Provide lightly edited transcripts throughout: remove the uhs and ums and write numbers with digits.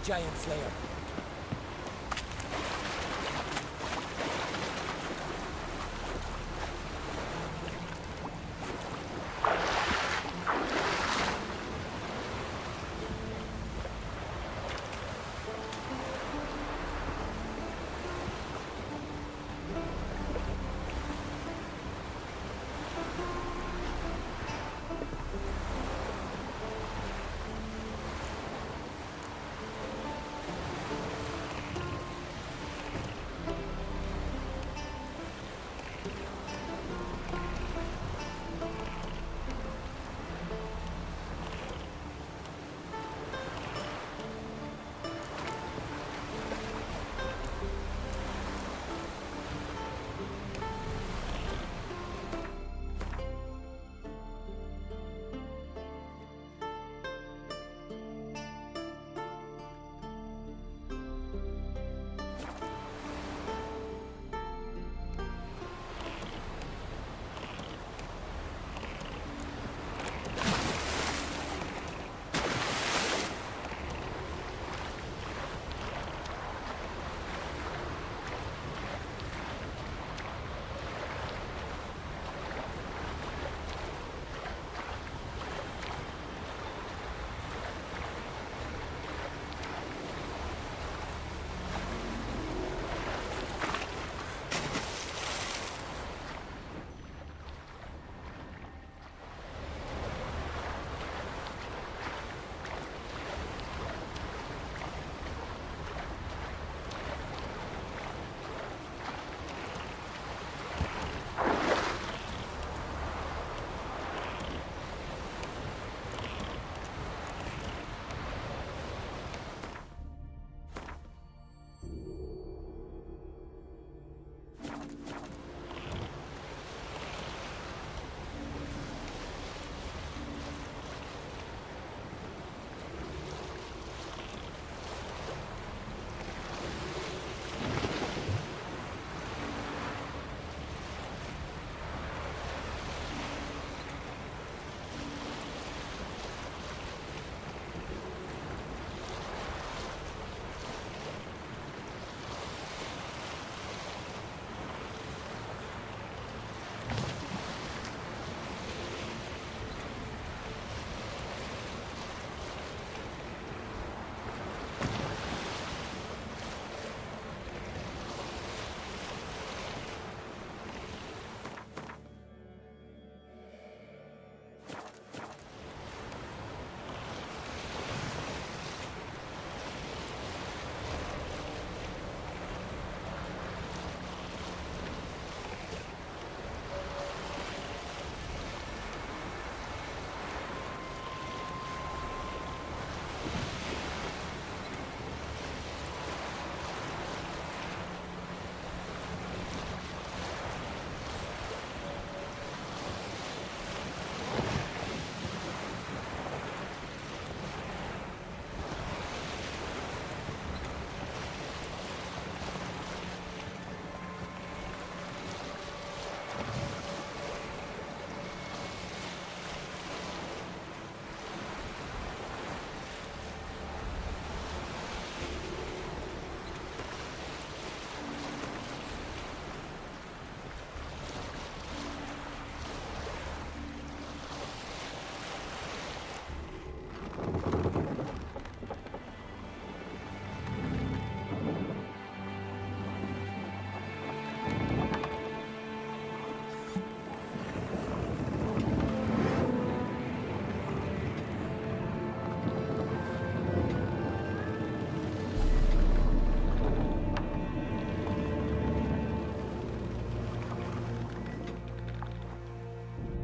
giant slayer.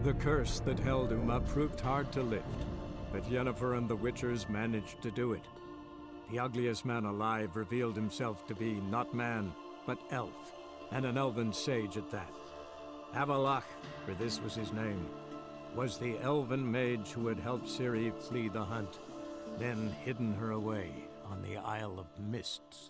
The curse that held Uma proved hard to lift, but Yennefer and the Witchers managed to do it. The ugliest man alive revealed himself to be not man, but elf, and an elven sage at that. Avallac'h, for this was his name, was the elven mage who had helped Ciri flee the hunt, then hidden her away on the Isle of Mists.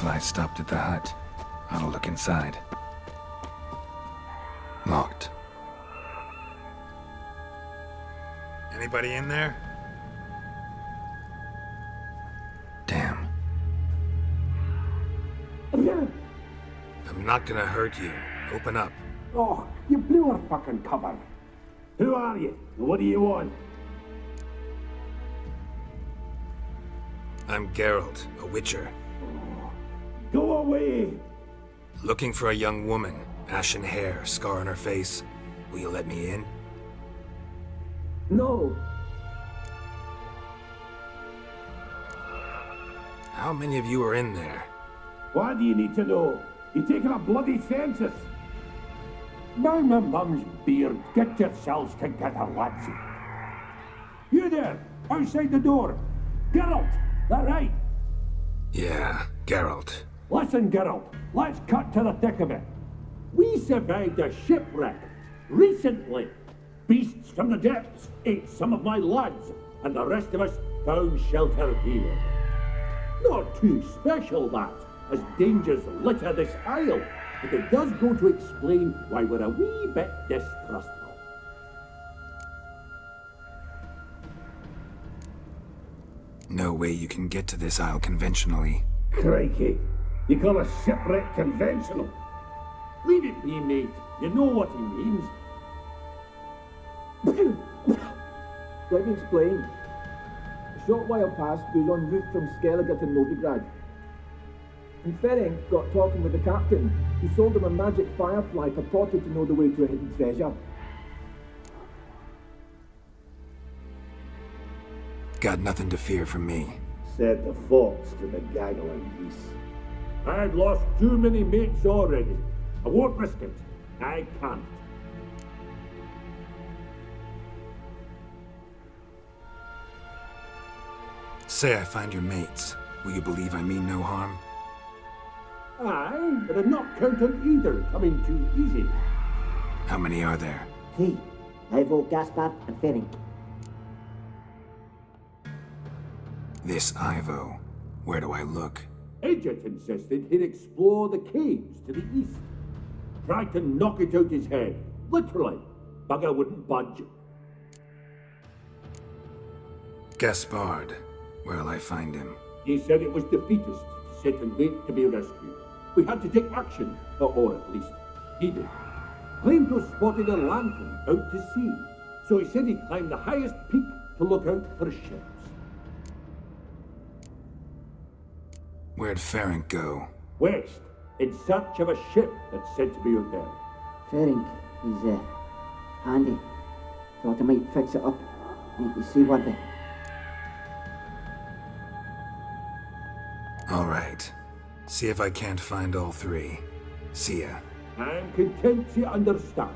firefly stopped at the hut. I'll look inside. Locked. Anybody in there? Damn. I'm not gonna hurt you. Open up. Oh, you blew our fucking cover. Who are you? And what do you want? I'm Geralt, a witcher. Go away! Looking for a young woman. Ashen hair, scar on her face. Will you let me in? No. How many of you are in there? Why do you need to know? You're taking a bloody census. By my mum's beard, get yourselves together, lads. You there, outside the door. Geralt, that right? Yeah, Geralt. Listen, Geralt, let's cut to the thick of it. We survived a shipwreck recently. Beasts from the depths ate some of my lads, and the rest of us found shelter here. Not too special, that, as dangers litter this isle, but it does go to explain why we're a wee bit distrustful. No way you can get to this isle conventionally. Crikey, you call a shipwreck conventional? Leave it be, mate. You know what he means. Let me explain. A short while past, we was en route from Skellige to Novigrad. And Ferenc got talking with the captain, who sold him a magic firefly purported to know the way to a hidden treasure. Got nothing to fear from me. Said the fox to the gaggling geese. I've lost too many mates already. I won't risk it. I can't. Say I find your mates. Will you believe I mean no harm? Aye, but I'm not counting either coming too easy. How many are there? 3. Ivo, Gaspard, and Ferenc. This Ivo. Where do I look? Agent insisted he'd explore the caves to the east. Tried to knock it out his head. Literally. Bugger wouldn't budge. Gaspard. Where'll I find him? He said it was defeatist to sit and wait to be rescued. We had to take action, or at least he did. Claimed to have spotted a lantern out to sea, so he said he'd climb the highest peak to look out for ships. Where'd Ferenc go? West, in search of a ship that's said to be out there. Ferenc, he's handy. Thought I might fix it up, make you seaworthy. All right. See if I can't find all 3. See ya. I'm content to understand.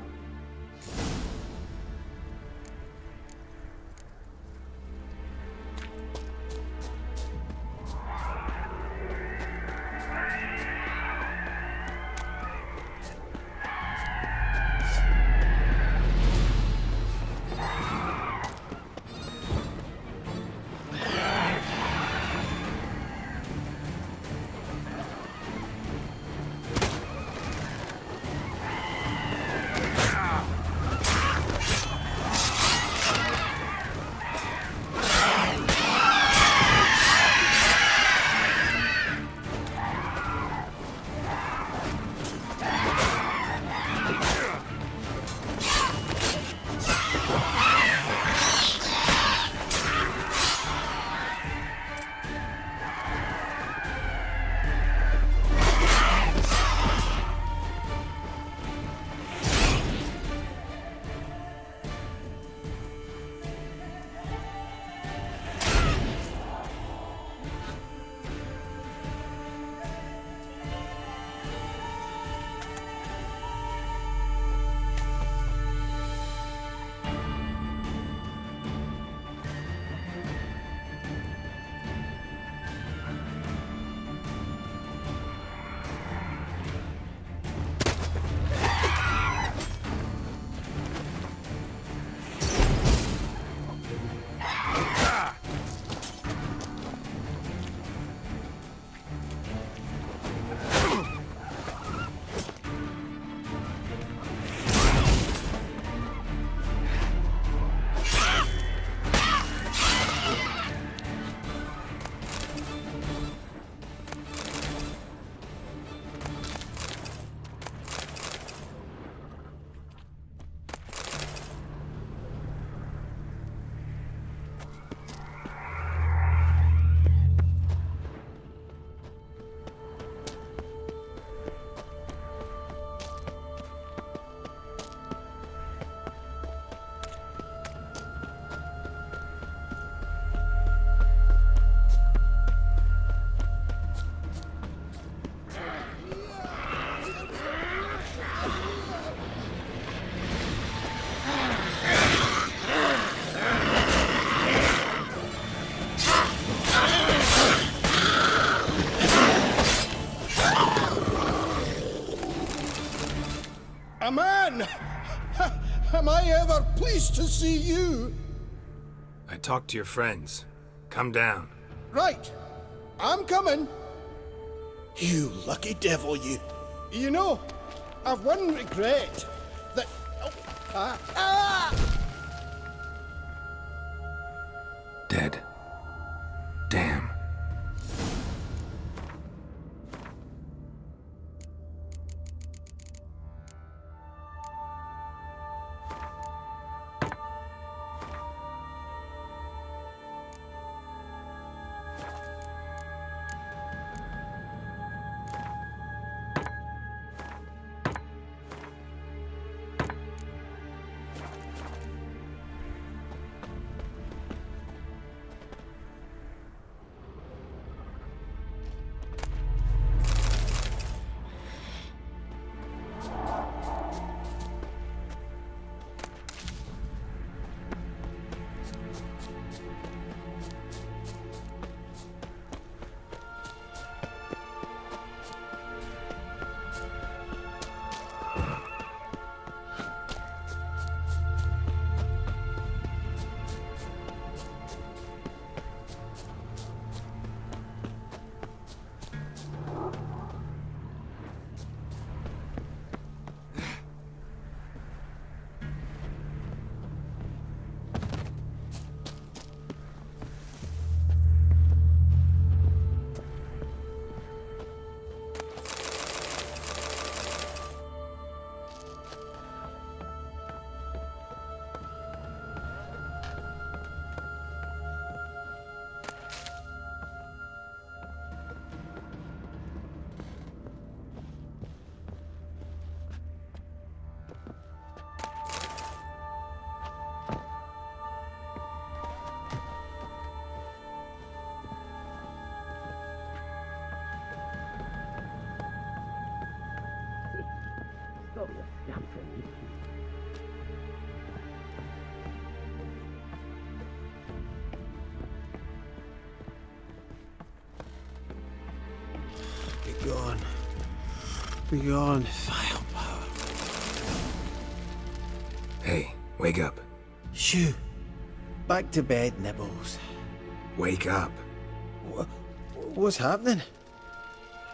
man! Am I ever pleased to see you? I talked to your friends. Come down. Right. I'm coming. You lucky devil, you. You know, I've one regret. That... Dead. Damn. Be gone. Be gone, vile power. Hey, wake up. Shoo. Back to bed, Nibbles. Wake up. What's happening?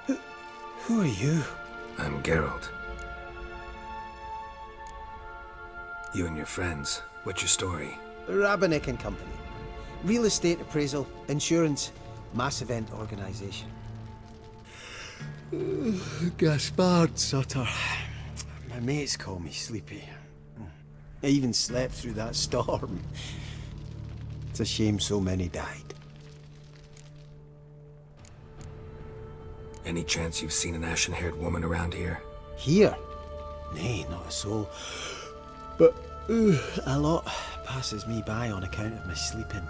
Who are you? I'm Geralt. You and your friends. What's your story? Rabinick and Company. Real estate appraisal, insurance, mass event organisation. Gaspard, Sutter. My mates call me Sleepy. I even slept through that storm. It's a shame so many died. Any chance you've seen an ashen-haired woman around here? Here? Nay, not a soul. But a lot passes me by on account of my sleeping.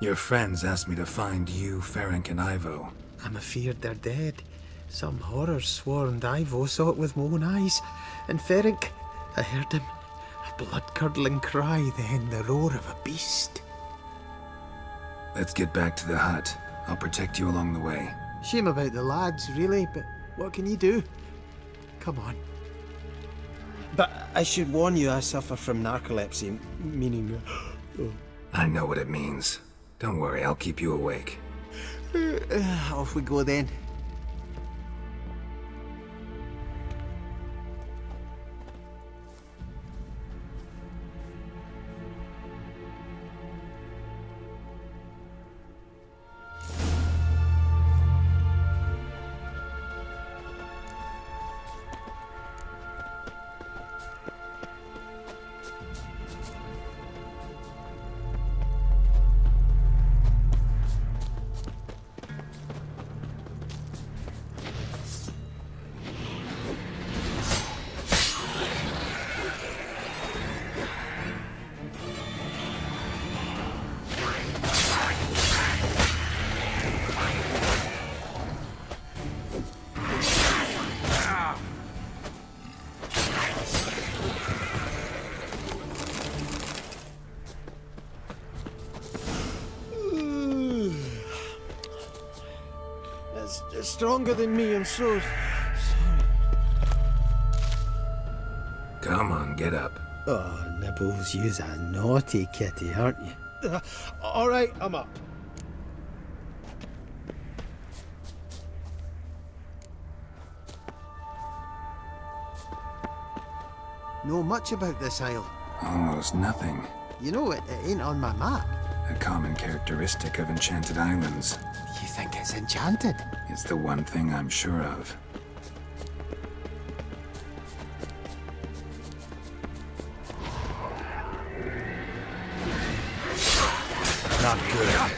Your friends asked me to find you, Ferenc, and Ivo. I'm afeard they're dead. Some horror swarmed Ivo, saw it with my own eyes. And Ferenc, I heard him. A blood-curdling cry, then the roar of a beast. Let's get back to the hut. I'll protect you along the way. Shame about the lads, really, but what can you do? Come on. But I should warn you, I suffer from narcolepsy, meaning... I know what it means. Don't worry, I'll keep you awake. Off we go then. It's stronger than me, I'm so Come on, get up. Oh, Nibbles, you's a naughty kitty, aren't you? All right, I'm up. Know much about this isle? Almost nothing. You know, it ain't on my map. A common characteristic of enchanted islands. You think it's enchanted? It's the one thing I'm sure of. Not good.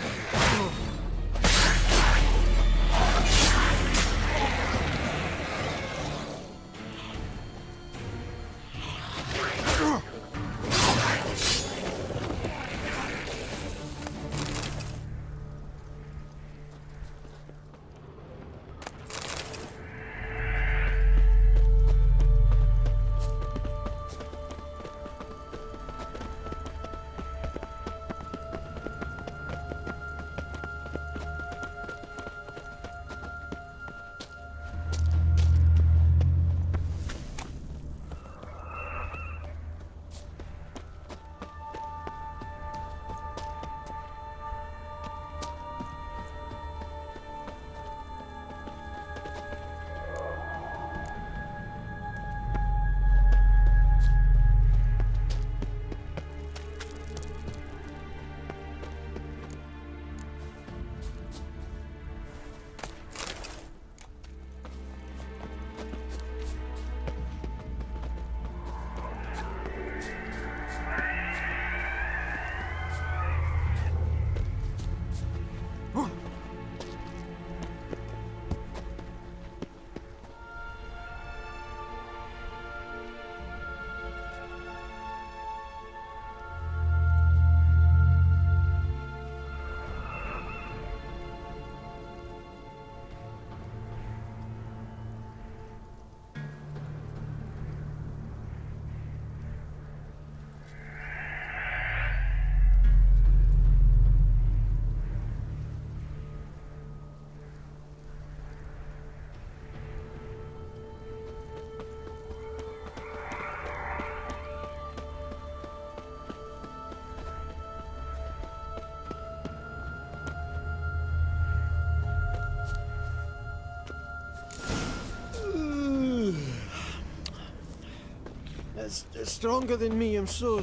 It's stronger than me, I'm so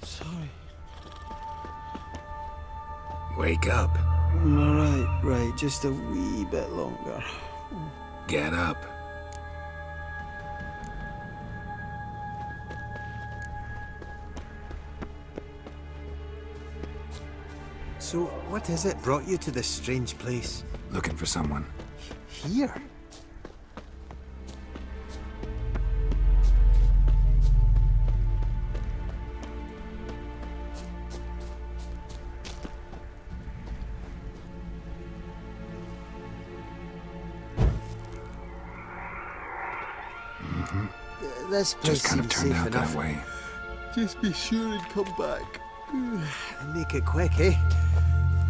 sorry. Wake up. Right, just a wee bit longer. Get up. So, what is it brought you to this strange place? Looking for someone. Here? This place Just kind of seems turned safe out enough. that way. Just be sure and come back. And make it quick, eh?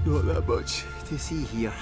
Not that much to see here.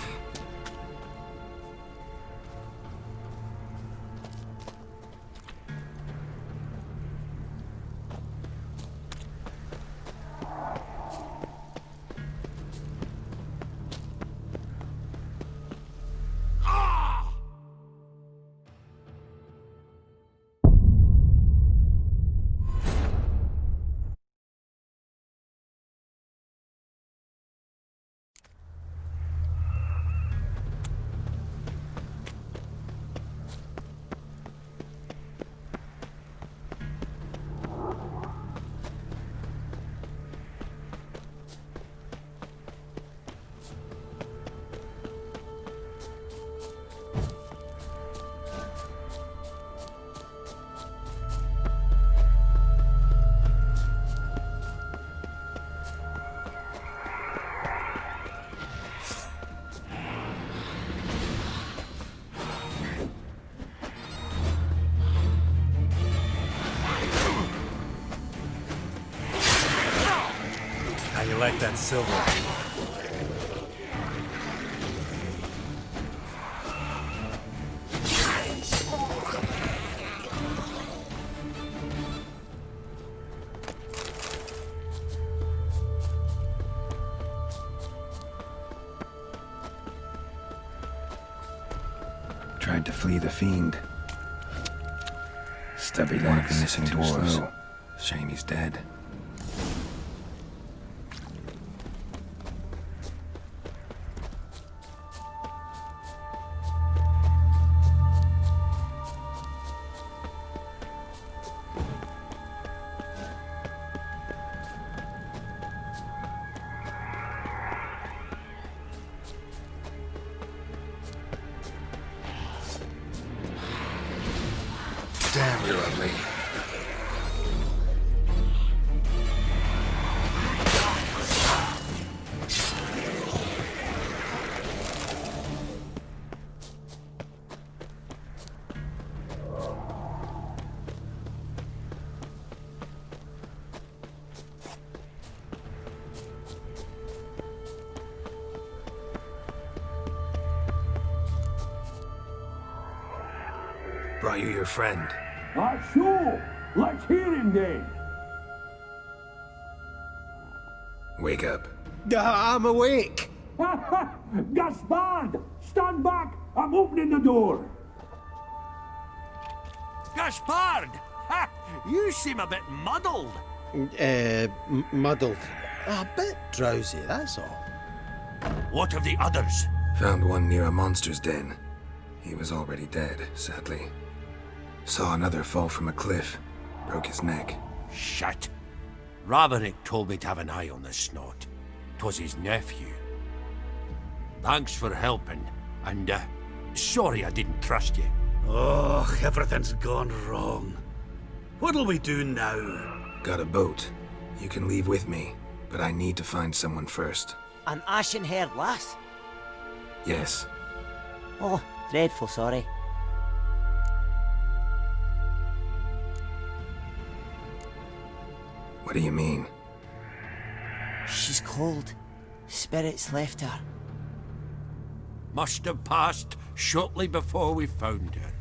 How you like that silver? tried to flee the fiend. Stubby one of the missing dwarves. Shame he's dead. Damn, you're ugly. Brought you your friend. So, let's hear him then. Wake up. I'm awake. Gaspard, stand back. I'm opening the door. Gaspard! Ha! You seem a bit muddled. Muddled. A bit drowsy, that's all. What of the others? Found one near a monster's den. He was already dead, sadly. Saw another fall from a cliff. Broke his neck. Shit. Avallac'h told me to have an eye on the snot. 'Twas his nephew. Thanks for helping, and sorry I didn't trust you. Oh, everything's gone wrong. What'll we do now? Got a boat. You can leave with me, but I need to find someone first. An ashen-haired lass? Yes. Oh, dreadful sorry. What do you mean? She's cold. Spirits left her. Must have passed shortly before we found her.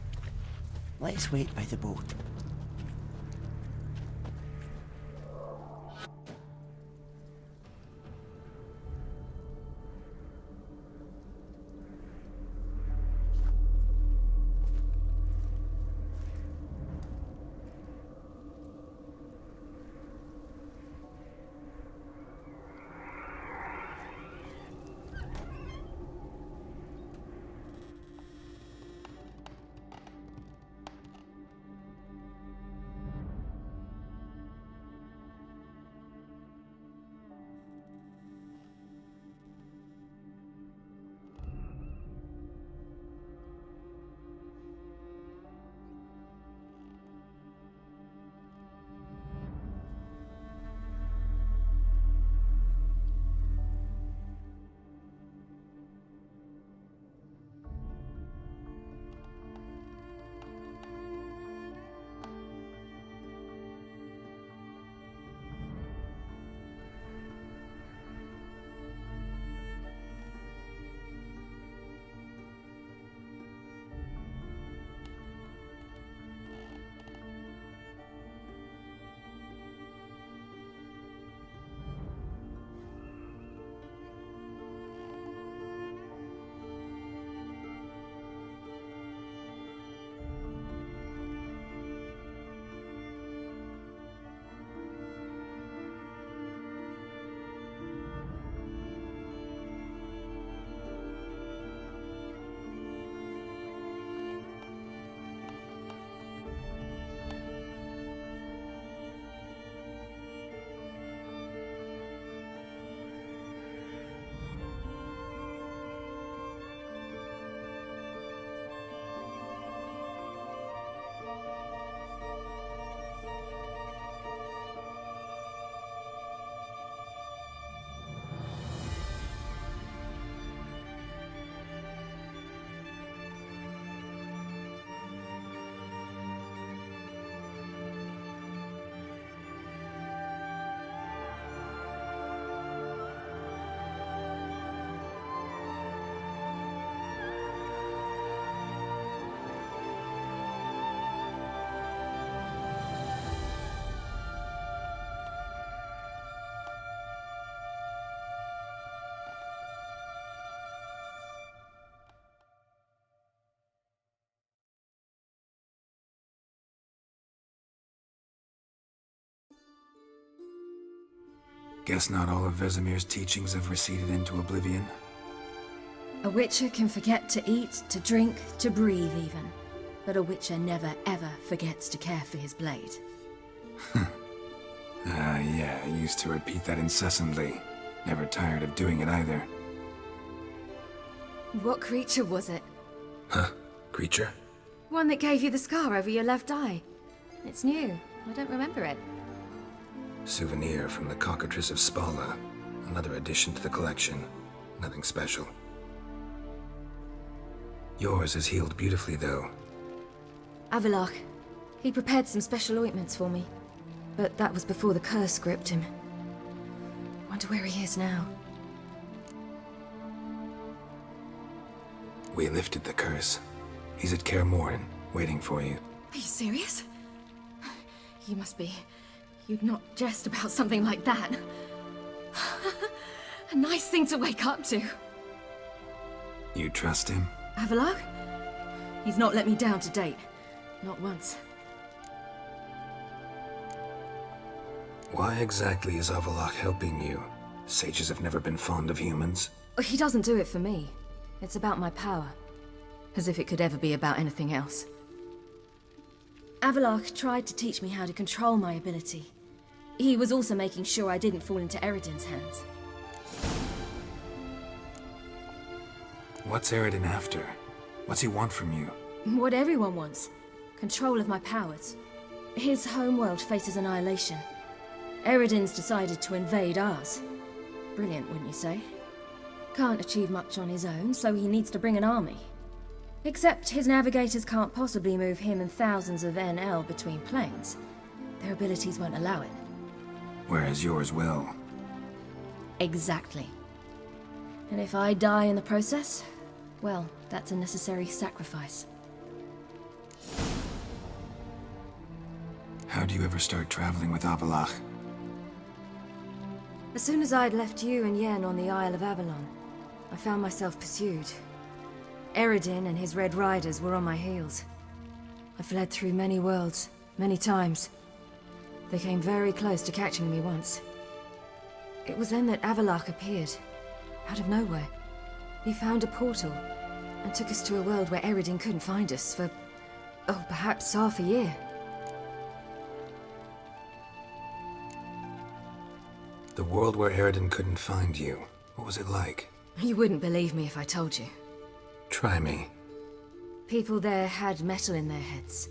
Let's wait by the boat. Guess not all of Vesemir's teachings have receded into oblivion. A witcher can forget to eat, to drink, to breathe even. But a witcher never ever forgets to care for his blade. Yeah, I used to repeat that incessantly. Never tired of doing it either. What creature was it? Huh? Creature? One that gave you the scar over your left eye. It's new. I don't remember it. Souvenir from the cockatrice of Spala. Another addition to the collection. Nothing special. Yours is healed beautifully, though. Avallac'h. He prepared some special ointments for me. But that was before the curse gripped him. Wonder where he is now. We lifted the curse. He's at Kaer Morhen, waiting for you. Are you serious? You must be. You'd not jest about something like that. A nice thing to wake up to. You trust him? Avallac'h? He's not let me down to date. Not once. Why exactly is Avallac'h helping you? Sages have never been fond of humans. He doesn't do it for me. It's about my power. As if it could ever be about anything else. Avallac'h tried to teach me how to control my ability. He was also making sure I didn't fall into Eredin's hands. What's Eredin after? What's he want from you? What everyone wants. Control of my powers. His homeworld faces annihilation. Eredin's decided to invade ours. Brilliant, wouldn't you say? Can't achieve much on his own, so he needs to bring an army. Except his navigators can't possibly move him and thousands of NL between planes. Their abilities won't allow it. Whereas yours will. Exactly. And if I die in the process, well, that's a necessary sacrifice. How do you ever start traveling with Avallac'h? As soon as I'd left you and Yen on the Isle of Avalon, I found myself pursued. Eredin and his Red Riders were on my heels. I fled through many worlds, many times. They came very close to catching me once. It was then that Avallac'h appeared, out of nowhere. He found a portal, and took us to a world where Eredin couldn't find us for, oh, perhaps half a year. The world where Eredin couldn't find you. What was it like? You wouldn't believe me if I told you. Try me. People there had metal in their heads.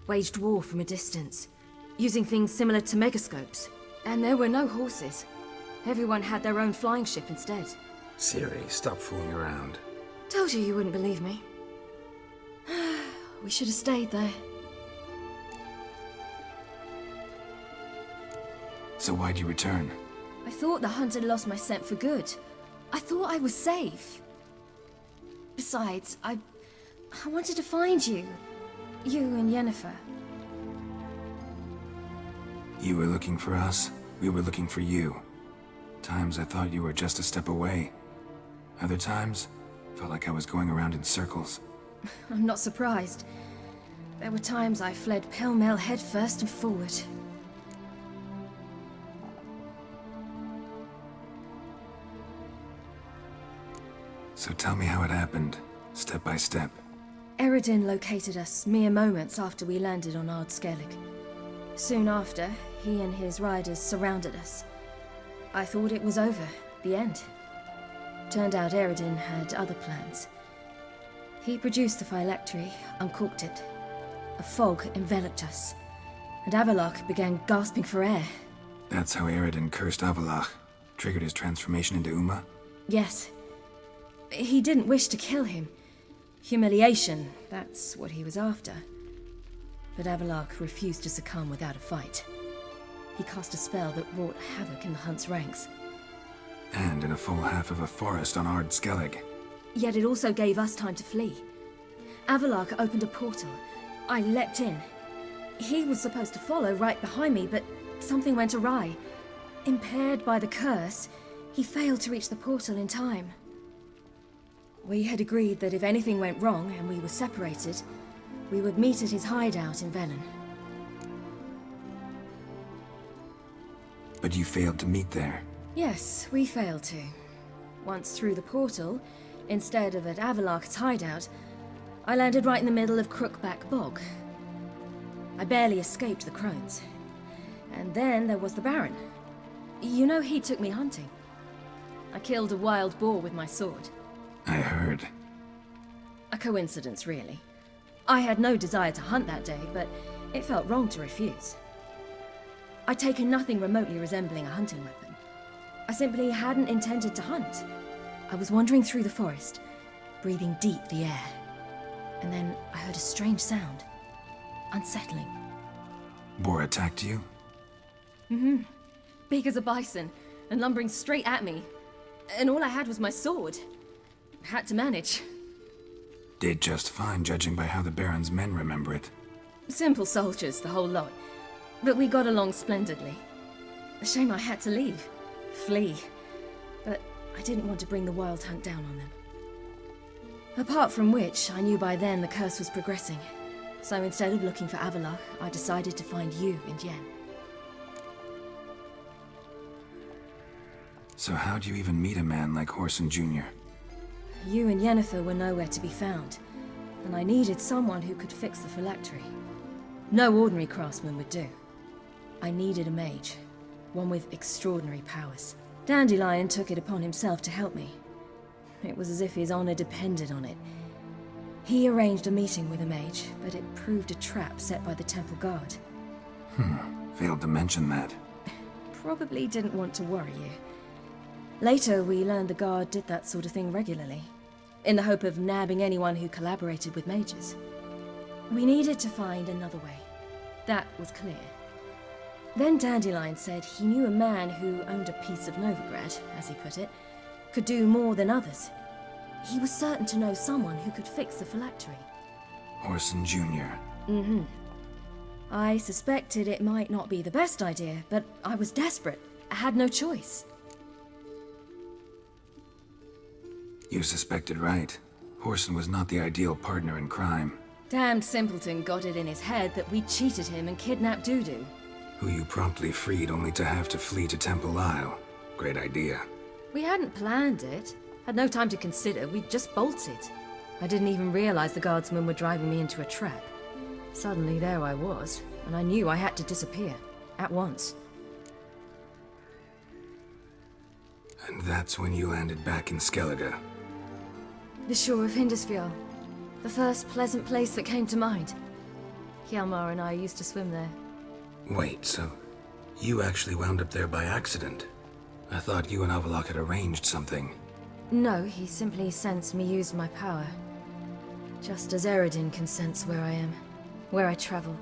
Waged war from a distance, using things similar to megascopes. And there were no horses. Everyone had their own flying ship instead. Ciri, stop fooling around. Told you wouldn't believe me. We should have stayed there. So why'd you return? I thought the hunt had lost my scent for good. I thought I was safe. Besides, I wanted to find you. You and Yennefer. You were looking for us, we were looking for you. Times I thought you were just a step away. Other times, felt like I was going around in circles. I'm not surprised. There were times I fled pell-mell headfirst and forward. So tell me how it happened, step by step. Eredin located us mere moments after we landed on Skellige. Soon after, he and his riders surrounded us. I thought it was over, the end. Turned out Eredin had other plans. He produced the phylactery, uncorked it. A fog enveloped us, and Avallac'h began gasping for air. That's how Eredin cursed Avallac'h, triggered his transformation into Uma? Yes. He didn't wish to kill him. Humiliation, that's what he was after. But Avallac'h refused to succumb without a fight. He cast a spell that wrought havoc in the hunt's ranks. And in a full half of a forest on Skellige. Yet it also gave us time to flee. Avallac'h opened a portal. I leapt in. He was supposed to follow right behind me, but something went awry. Impaired by the curse, he failed to reach the portal in time. We had agreed that if anything went wrong and we were separated, we would meet at his hideout in Velen. But you failed to meet there. Yes, we failed to. Once through the portal, instead of at Avallac'h's hideout, I landed right in the middle of Crookback Bog. I barely escaped the crones. And then there was the Baron. You know, he took me hunting. I killed a wild boar with my sword. I heard. A coincidence, really. I had no desire to hunt that day, but it felt wrong to refuse. I'd taken nothing remotely resembling a hunting weapon. I simply hadn't intended to hunt. I was wandering through the forest, breathing deep the air. And then I heard a strange sound. Unsettling. Boar attacked you? Mm-hmm. Big as a bison, and lumbering straight at me. And all I had was my sword. Had to manage. Did just fine, judging by how the Baron's men remember it. Simple soldiers, the whole lot. But we got along splendidly. A shame I had to leave. Flee. But I didn't want to bring the wild hunt down on them. Apart from which, I knew by then the curse was progressing. So instead of looking for Avallac'h, I decided to find you and Yen. So how'd you even meet a man like Whoreson Jr.? You and Yennefer were nowhere to be found, and I needed someone who could fix the phylactery. No ordinary craftsman would do. I needed a mage, one with extraordinary powers. Dandelion took it upon himself to help me. It was as if his honor depended on it. He arranged a meeting with a mage, but it proved a trap set by the temple guard. Failed to mention that. Probably didn't want to worry you. Later, we learned the guard did that sort of thing regularly, in the hope of nabbing anyone who collaborated with mages. We needed to find another way. That was clear. Then Dandelion said he knew a man who owned a piece of Novigrad, as he put it, could do more than others. He was certain to know someone who could fix the phylactery. Whoreson Jr. Mm-hmm. I suspected it might not be the best idea, but I was desperate. I had no choice. You suspected right. Whoreson was not the ideal partner in crime. Damned simpleton got it in his head that we cheated him and kidnapped Dudu. Who you promptly freed only to have to flee to Temple Isle. Great idea. We hadn't planned it. Had no time to consider, we just bolted. I didn't even realize the guardsmen were driving me into a trap. Suddenly there I was, and I knew I had to disappear. At once. And that's when you landed back in Skellige. The shore of Hindisfjall. The first pleasant place that came to mind. Hjalmar and I used to swim there. Wait, so you actually wound up there by accident? I thought you and Avallac'h had arranged something. No, he simply sensed me use my power. Just as Eredin can sense where I am, where I travel.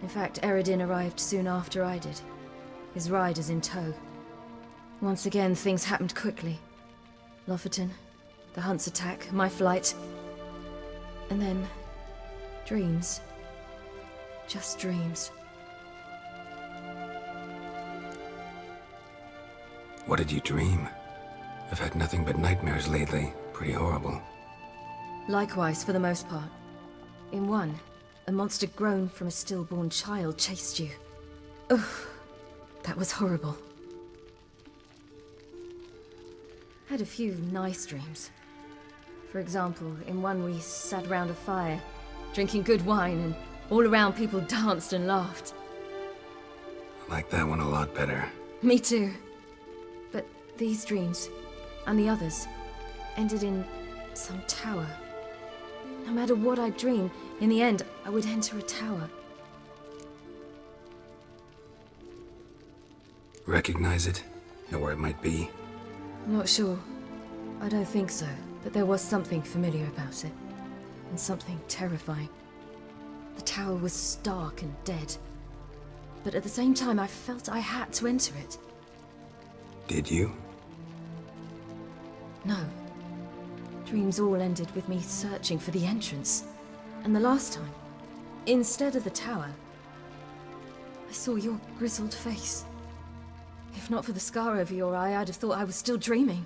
In fact, Eredin arrived soon after I did, his riders in tow. Once again, things happened quickly. Lofoten, the hunt's attack, my flight. And then, dreams. Just dreams. What did you dream? I've had nothing but nightmares lately. Pretty horrible. Likewise, for the most part. In one, a monster grown from a stillborn child chased you. Ugh, that was horrible. Had a few nice dreams. For example, in one we sat around a fire, drinking good wine, and all around people danced and laughed. I like that one a lot better. Me too. But these dreams, and the others, ended in some tower. No matter what I dreamed, in the end, I would enter a tower. Recognize it? Know where it might be? Not sure. I don't think so, but there was something familiar about it. And something terrifying. The tower was stark and dead. But at the same time, I felt I had to enter it. Did you? No. Dreams all ended with me searching for the entrance. And the last time, instead of the tower, I saw your grizzled face. If not for the scar over your eye, I'd have thought I was still dreaming.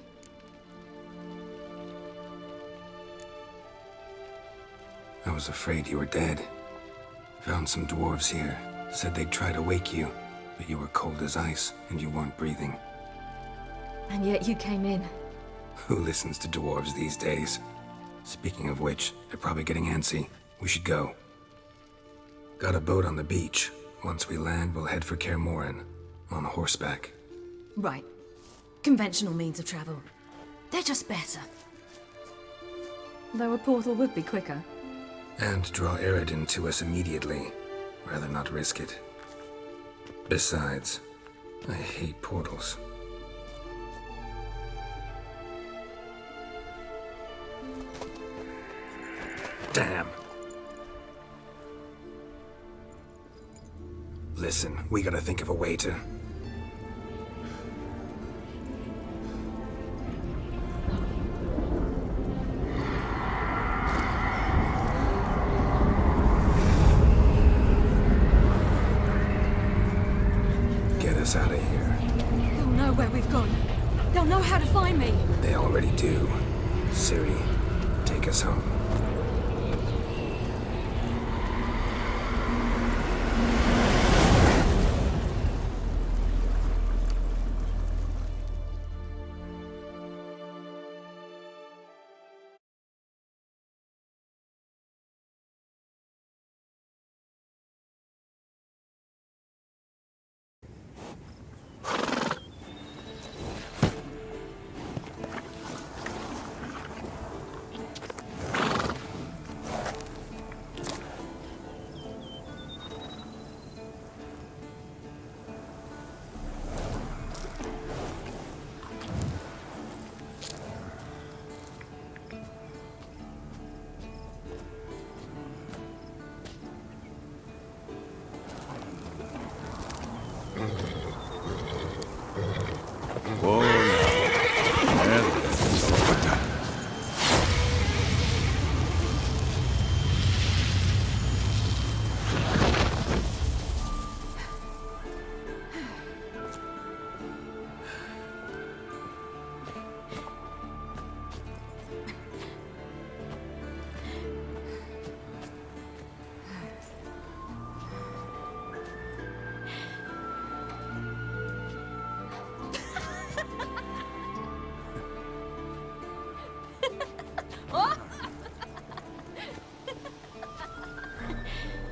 I was afraid you were dead. Found some dwarves here. Said they'd try to wake you, but you were cold as ice, and you weren't breathing. And yet you came in. Who listens to dwarves these days? Speaking of which, they're probably getting antsy. We should go. Got a boat on the beach. Once we land, we'll head for Kaer on horseback. Right. Conventional means of travel. They're just better. Though a portal would be quicker. And draw Eredin to us immediately. Rather not risk it. Besides, I hate portals. Damn. Listen, we gotta think of a way to... Get us out of here. They'll know where we've gone. They'll know how to find me. They already do. Ciri, take us home.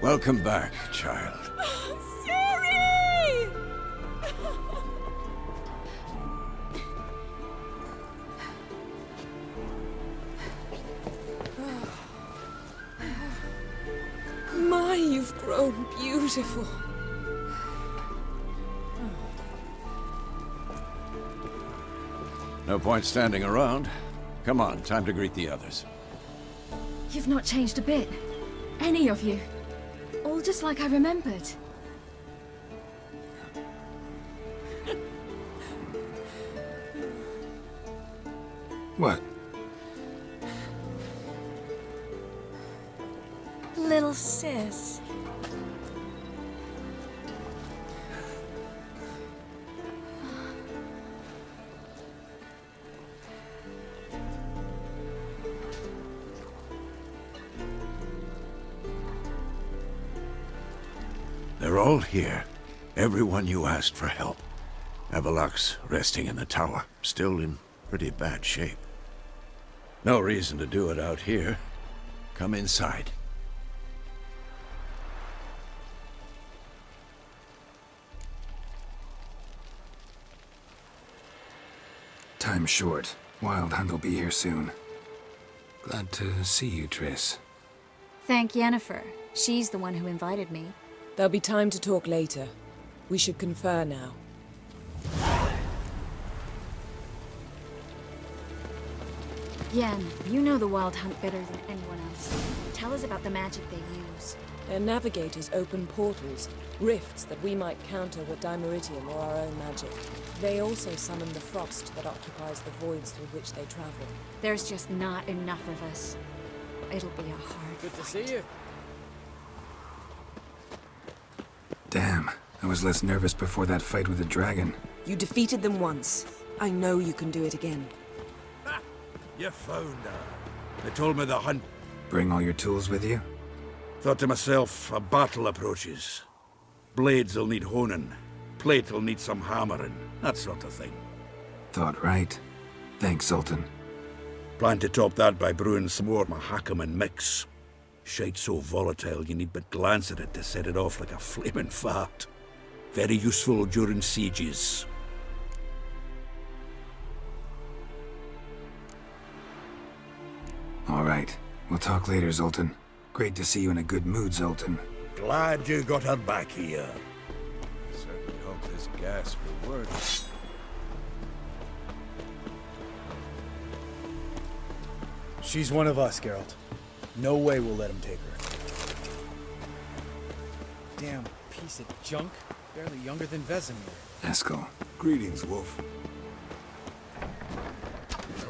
Welcome back, child. Ciri! My, you've grown beautiful. No point standing around. Come on, time to greet the others. You've not changed a bit. Any of you. All just like I remembered. What? Little sis. They're all here. Everyone you asked for help. Avallac'h's resting in the tower, still in pretty bad shape. No reason to do it out here. Come inside. Time's short. Wild Hunt will be here soon. Glad to see you, Triss. Thank Yennefer. She's the one who invited me. There'll be time to talk later. We should confer now. Yen, you know the Wild Hunt better than anyone else. Tell us about the magic they use. Their navigators open portals, rifts that we might counter with Dimeritium or our own magic. They also summon the frost that occupies the voids through which they travel. There's just not enough of us. It'll be a hard Good fight. to see you. Damn, I was less nervous before that fight with the dragon. You defeated them once. I know you can do it again. You found her. They told me the hunt. Bring all your tools with you? Thought to myself, a battle approaches. Blades will need honing. plate'll need some hammering, that sort of thing. Thought right. Thanks, Sultan. Plan to top that by brewing some more Mahakaman mix. Shite so volatile you need but glance at it to set it off like a flaming fart. Very useful during sieges. All right. We'll talk later, Zoltan. Great to see you in a good mood, Zoltan. Glad you got her back here. Certainly hope this gas will work. She's one of us, Geralt. No way we'll let him take her. Damn piece of junk. Barely younger than Vesemir. Eskel. Greetings, Wolf.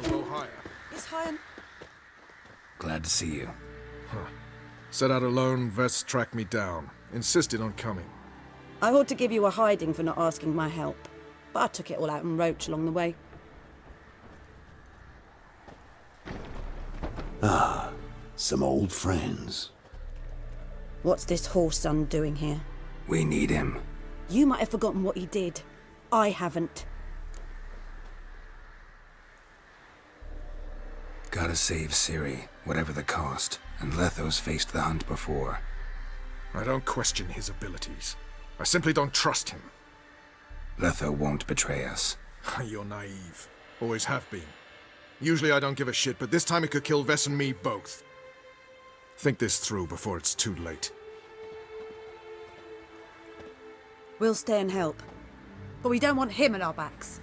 Go higher. Is High Glad to see you. Huh. Set out alone, Vest tracked me down. Insisted on coming. I ought to give you a hiding for not asking my help, but I took it all out in Roach along the way. Ah, some old friends. What's this horse son doing here? We need him. You might have forgotten what he did. I haven't. Gotta save Ciri, whatever the cost. And Letho's faced the hunt before. I don't question his abilities. I simply don't trust him. Letho won't betray us. You're naive. Always have been. Usually I don't give a shit, but this time it could kill Vess and me both. Think this through before it's too late. We'll stay and help. But we don't want him at our backs.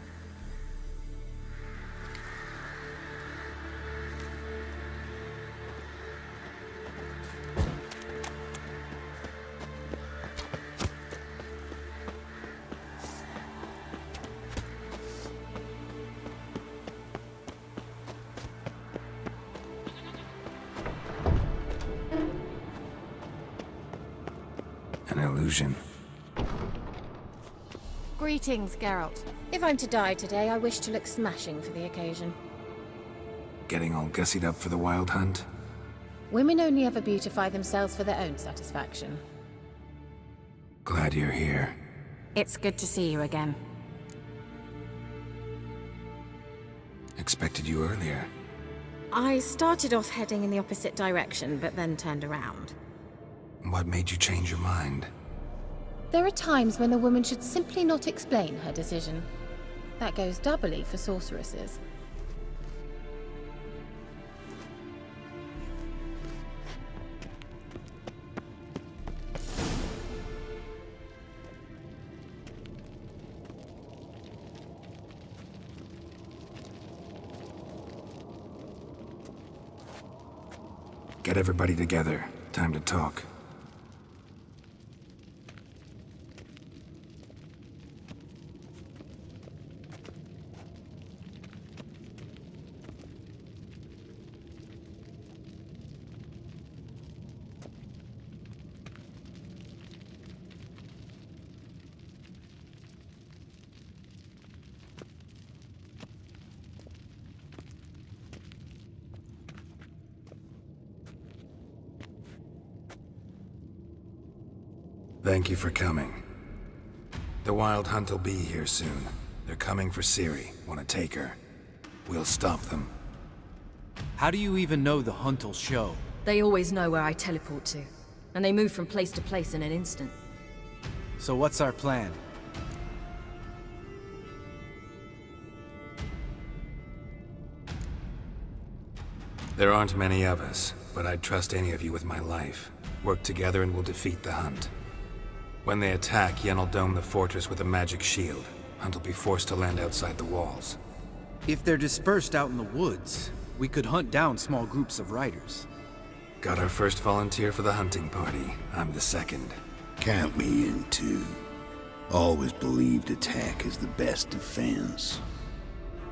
An illusion. Greetings, Geralt. If I'm to die today, I wish to look smashing for the occasion. Getting all gussied up for the wild hunt? Women only ever beautify themselves for their own satisfaction. Glad you're here. It's good to see you again. Expected you earlier. I started off heading in the opposite direction, but then turned around. What made you change your mind? There are times when a woman should simply not explain her decision. That goes doubly for sorceresses. Get everybody together. Time to talk. Thank you for coming. The Wild Hunt will be here soon. They're coming for Ciri. Want to take her? We'll stop them. How do you even know the hunt will show? They always know where I teleport to. And they move from place to place in an instant. So what's our plan? There aren't many of us, but I'd trust any of you with my life. Work together and we'll defeat the Hunt. When they attack, Yen'll dome the fortress with a magic shield. Hunt will be forced to land outside the walls. If they're dispersed out in the woods, we could hunt down small groups of riders. Got our first volunteer for the hunting party. I'm the second. Count me in too. Always believed attack is the best defense.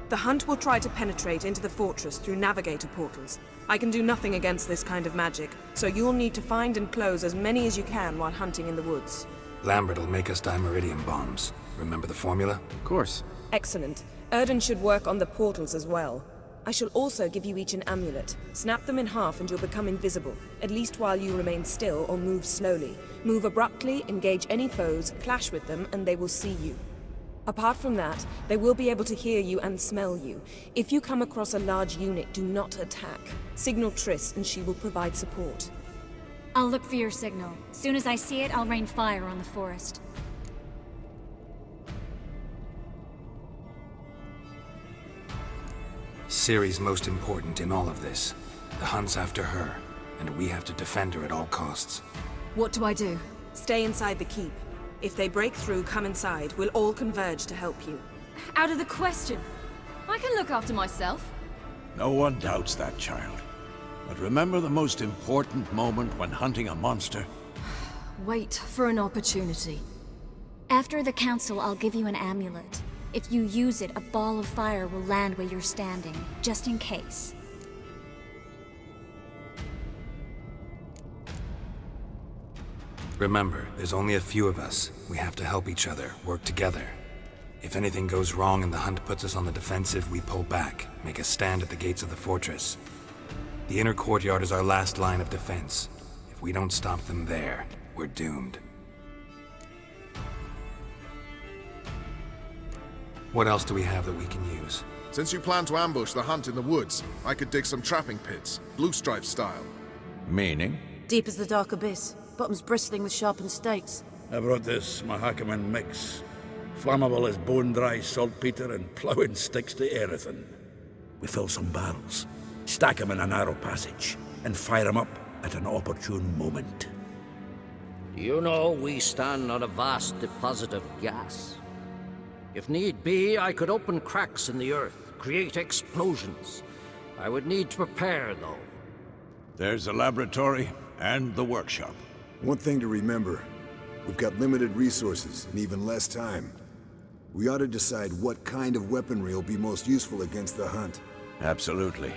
The Hunt will try to penetrate into the fortress through navigator portals. I can do nothing against this kind of magic, so you'll need to find and close as many as you can while hunting in the woods. Lambert will make us dimeridium bombs. Remember the formula? Of course. Excellent. Erden should work on the portals as well. I shall also give you each an amulet. Snap them in half and you'll become invisible, at least while you remain still or move slowly. Move abruptly, engage any foes, clash with them, and they will see you. Apart from that, they will be able to hear you and smell you. If you come across a large unit, do not attack. Signal Triss and she will provide support. I'll look for your signal. Soon as I see it, I'll rain fire on the forest. Ciri's most important in all of this. The hunt's after her, and we have to defend her at all costs. What do I do? Stay inside the keep. If they break through, come inside. We'll all converge to help you. Out of the question. I can look after myself. No one doubts that, child. But remember the most important moment when hunting a monster? Wait for an opportunity. After the council, I'll give you an amulet. If you use it, a ball of fire will land where you're standing, just in case. Remember, there's only a few of us. We have to help each other, work together. If anything goes wrong and the hunt puts us on the defensive, we pull back, make a stand at the gates of the fortress. The inner courtyard is our last line of defense. If we don't stop them there, we're doomed. What else do we have that we can use? Since you plan to ambush the hunt in the woods, I could dig some trapping pits, blue stripe style. Meaning? Deep as the dark abyss, bottoms bristling with sharpened stakes. I brought this Mahakaman mix. Flammable as bone-dry saltpeter and ploughing sticks to everything. We fill some barrels, stack them in a narrow passage, and fire them up at an opportune moment. You know, we stand on a vast deposit of gas. If need be, I could open cracks in the earth, create explosions. I would need to prepare, though. There's a laboratory and the workshop. One thing to remember, we've got limited resources and even less time. We ought to decide what kind of weaponry will be most useful against the hunt. Absolutely.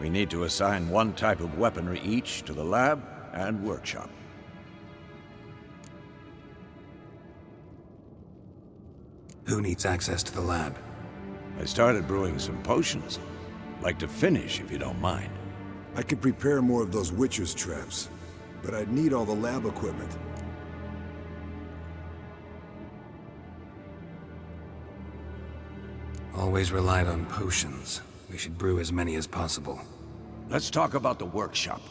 We need to assign one type of weaponry each to the lab and workshop. Who needs access to the lab? I started brewing some potions. Like to finish, if you don't mind. I could prepare more of those Witcher's traps, but I'd need all the lab equipment. Always relied on potions. We should brew as many as possible. Let's talk about the workshop.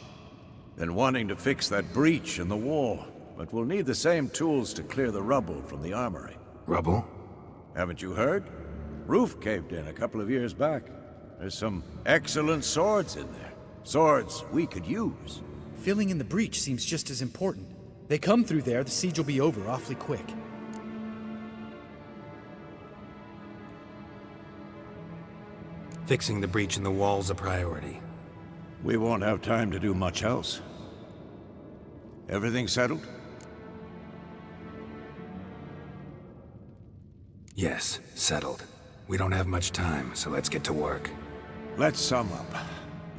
Been wanting to fix that breach in the wall, but we'll need the same tools to clear the rubble from the armory. Rubble? Haven't you heard? Roof caved in a couple of years back. There's some excellent swords in there. Swords we could use. Filling in the breach seems just as important. They come through there, the siege will be over awfully quick. Fixing the breach in the wall's a priority. We won't have time to do much else. Everything settled? Yes, settled. We don't have much time, so let's get to work. Let's sum up.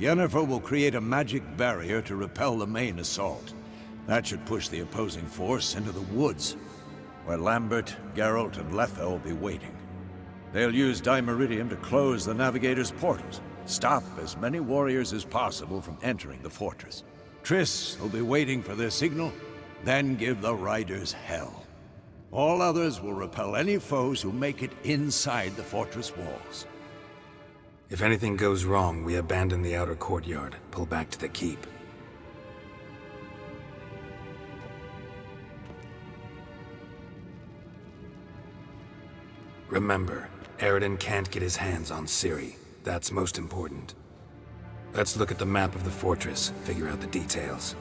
Yennefer will create a magic barrier to repel the main assault. That should push the opposing force into the woods, where Lambert, Geralt, and Letha will be waiting. They'll use Dimeridium to close the Navigator's portals, stop as many warriors as possible from entering the fortress. Triss will be waiting for their signal, then give the riders hell. All others will repel any foes who make it inside the fortress walls. If anything goes wrong, we abandon the outer courtyard, pull back to the keep. Remember, Eredin can't get his hands on Ciri. That's most important. Let's look at the map of the fortress, figure out the details.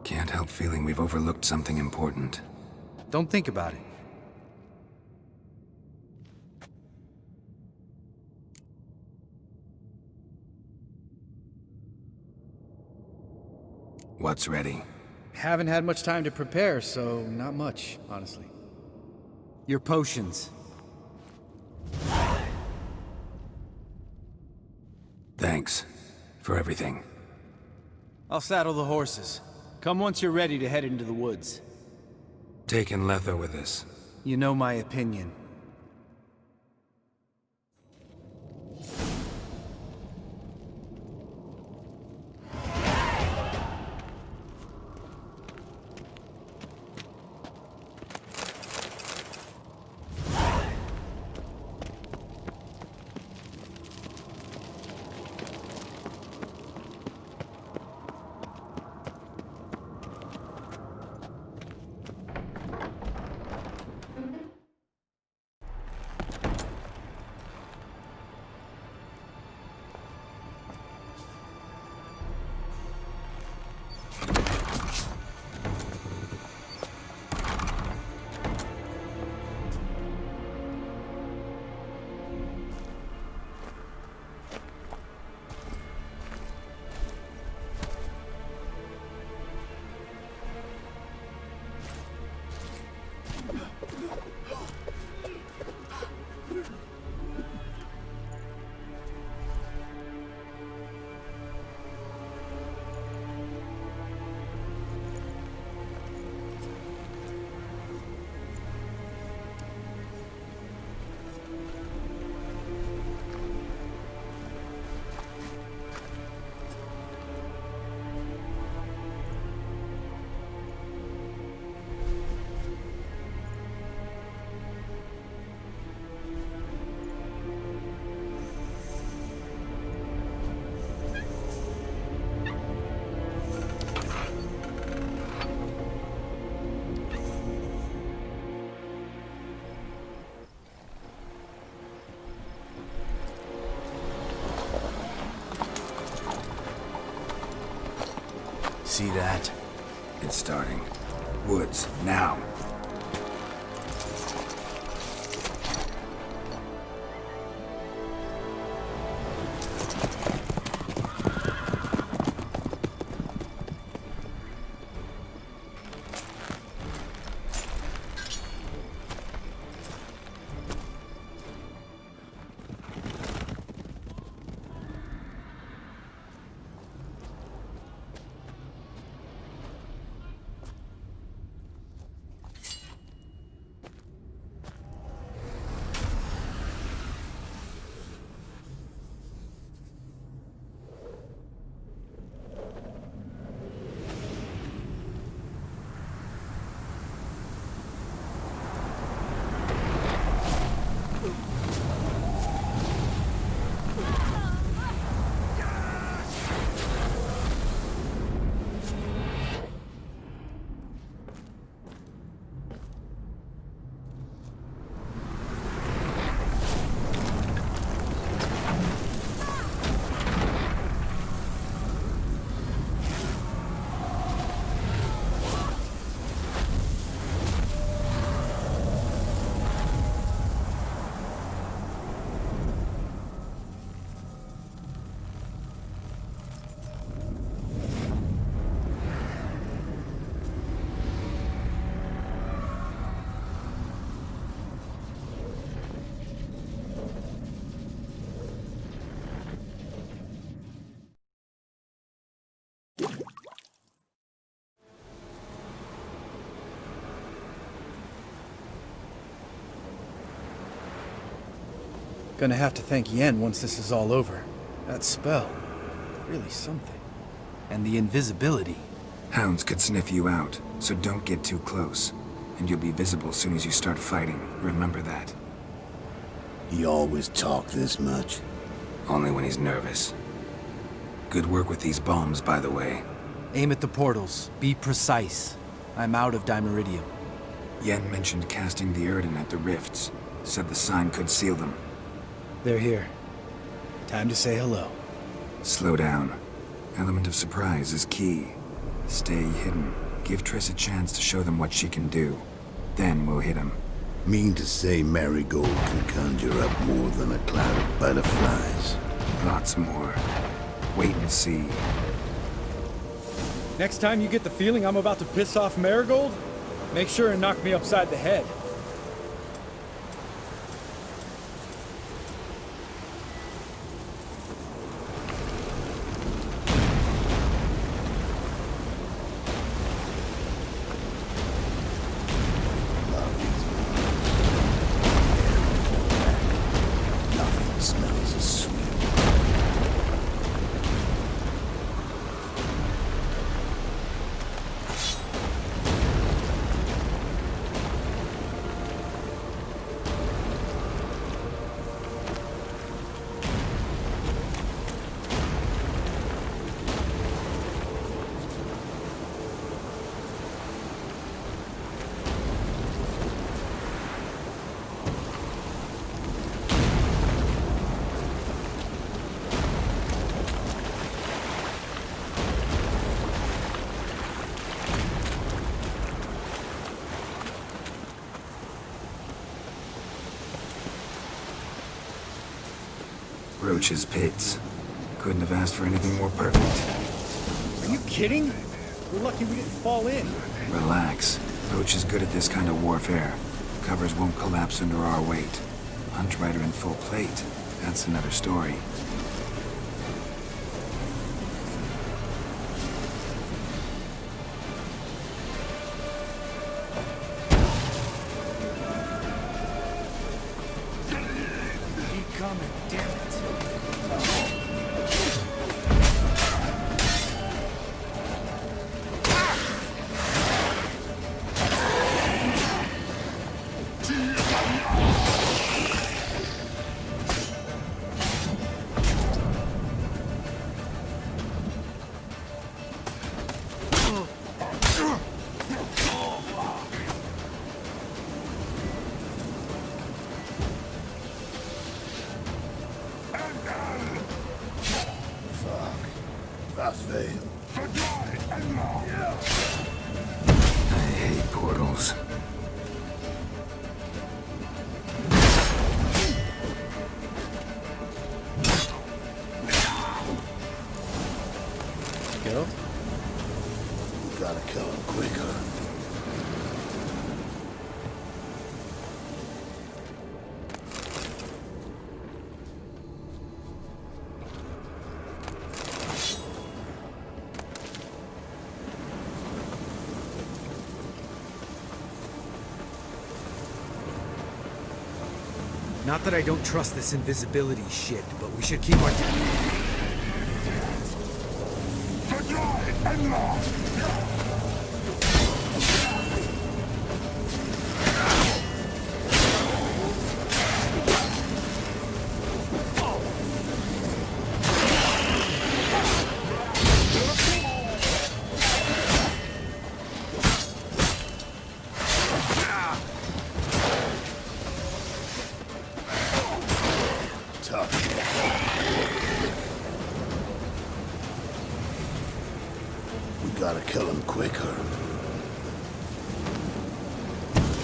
Can't help feeling we've overlooked something important. Don't think about it. What's ready? Haven't had much time to prepare, so not much, honestly. Your potions. Thanks for everything. I'll saddle the horses. Come once you're ready to head into the woods. Taking Letho with us. You know my opinion. See that? It's starting. Woods, now. Gonna have to thank Yen once this is all over. That spell, really something. And the invisibility. Hounds could sniff you out, so don't get too close. And you'll be visible as soon as you start fighting. Remember that. He always talk this much? Only when he's nervous. Good work with these bombs, by the way. Aim at the portals. Be precise. I'm out of Dimeridium. Yen mentioned casting the Erden at the rifts. Said the sign could seal them. They're here. Time to say hello. Slow down. Element of surprise is key. Stay hidden. Give Triss a chance to show them what she can do. Then we'll hit him. Mean to say Marigold can conjure up more than a cloud of butterflies? Lots more. Wait and see. Next time you get the feeling I'm about to piss off Marigold, make sure and knock me upside the head. Roach's pits. Couldn't have asked for anything more perfect. Are you kidding? We're lucky we didn't fall in. Relax. Roach is good at this kind of warfare. Covers won't collapse under our weight. Hunt Rider in full plate. That's another story. Keep coming, damn it. I hate portals. Go. We gotta kill him quicker. Not that I don't trust this invisibility shit, but we should keep our... Gotta kill him quicker.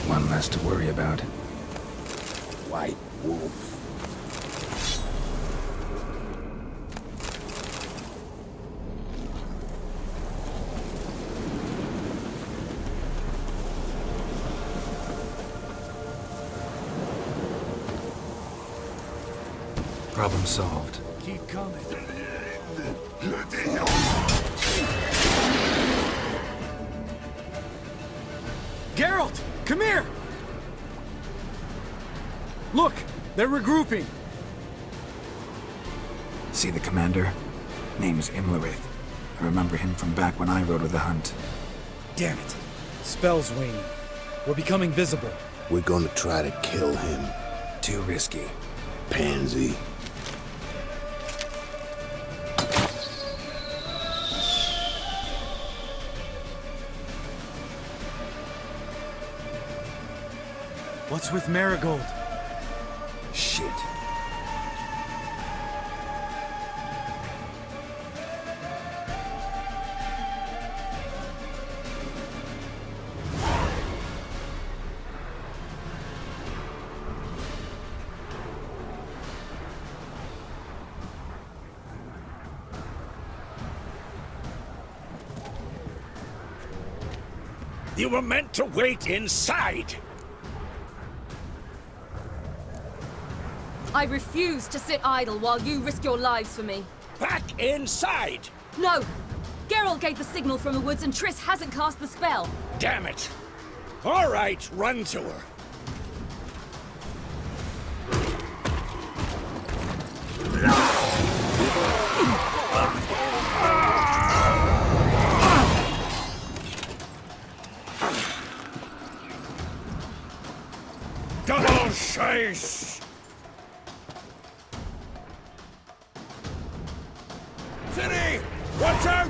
One less to worry about. White wolf. Problem solved. Keep coming. Geralt! Come here! Look! They're regrouping! See the commander? Name's Imlerith. I remember him from back when I rode with the hunt. Damn it. Spell's waning. We're becoming visible. We're gonna try to kill him. Too risky. Pansy. What's with Marigold? Shit. You were meant to wait inside! I refuse to sit idle while you risk your lives for me. Back inside! No! Geralt gave the signal from the woods and Triss hasn't cast the spell. Damn it! All right, run to her. Double chase! Ciri! Watch out!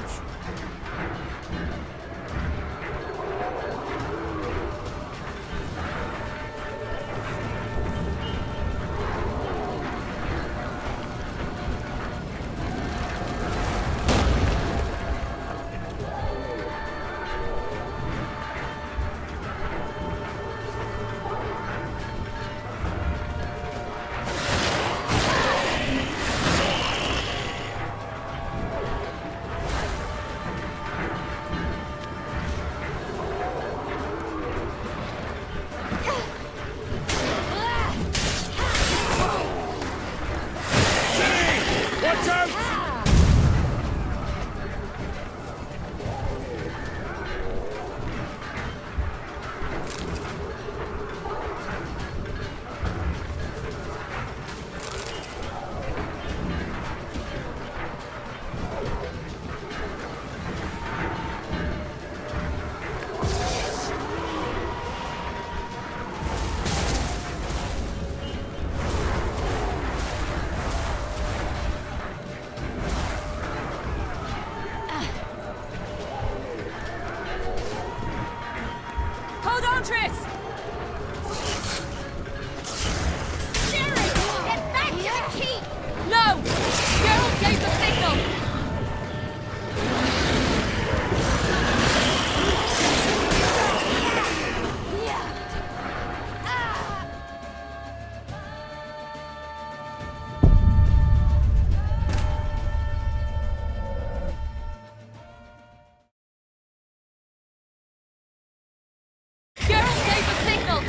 Watch out! Hold on, Triss! Ciri! Get back to the keep! No! Geralt gave the signal! Geralt gave the signal!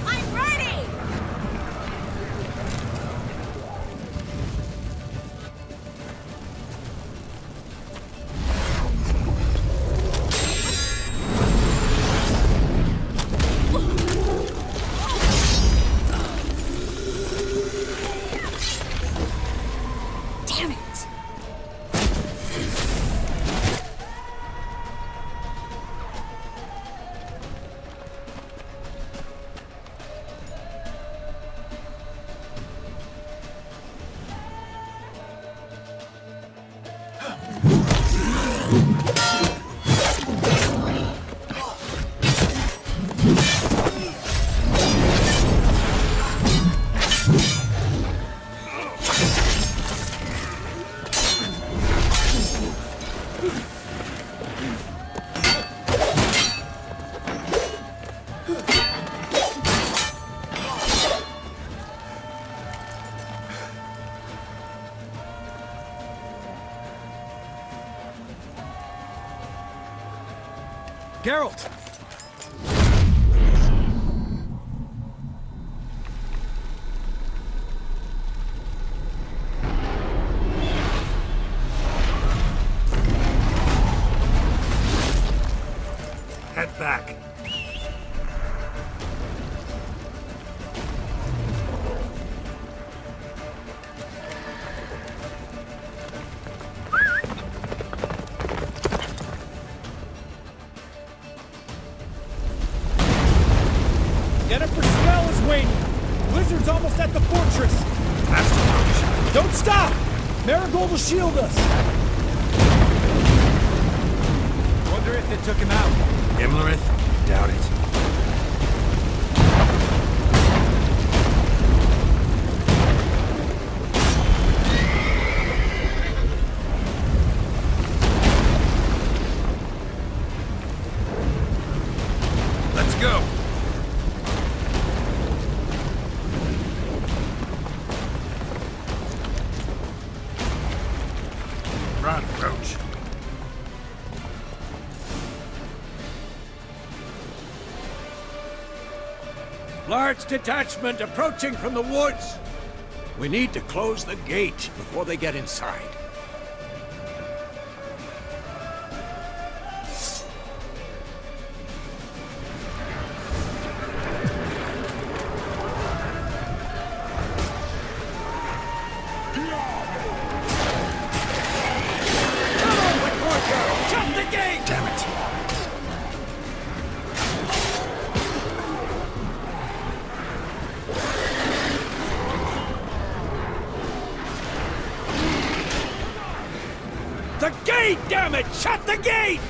I'm ready! Damn it! Geralt! Head back. Get up for spell is waiting! Blizzard's almost at the fortress! Don't stop! Marigold will shield us! Wonder if they took him out. Imlerith? Doubt it. Let's go! Run, Roach. Large detachment approaching from the woods! We need to close the gate before they get inside. Shut the gate! Damn it. The gate, damn it! Shut the gate!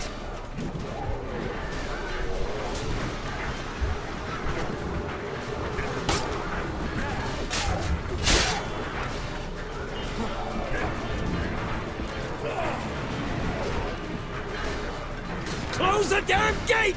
Close the damn gate!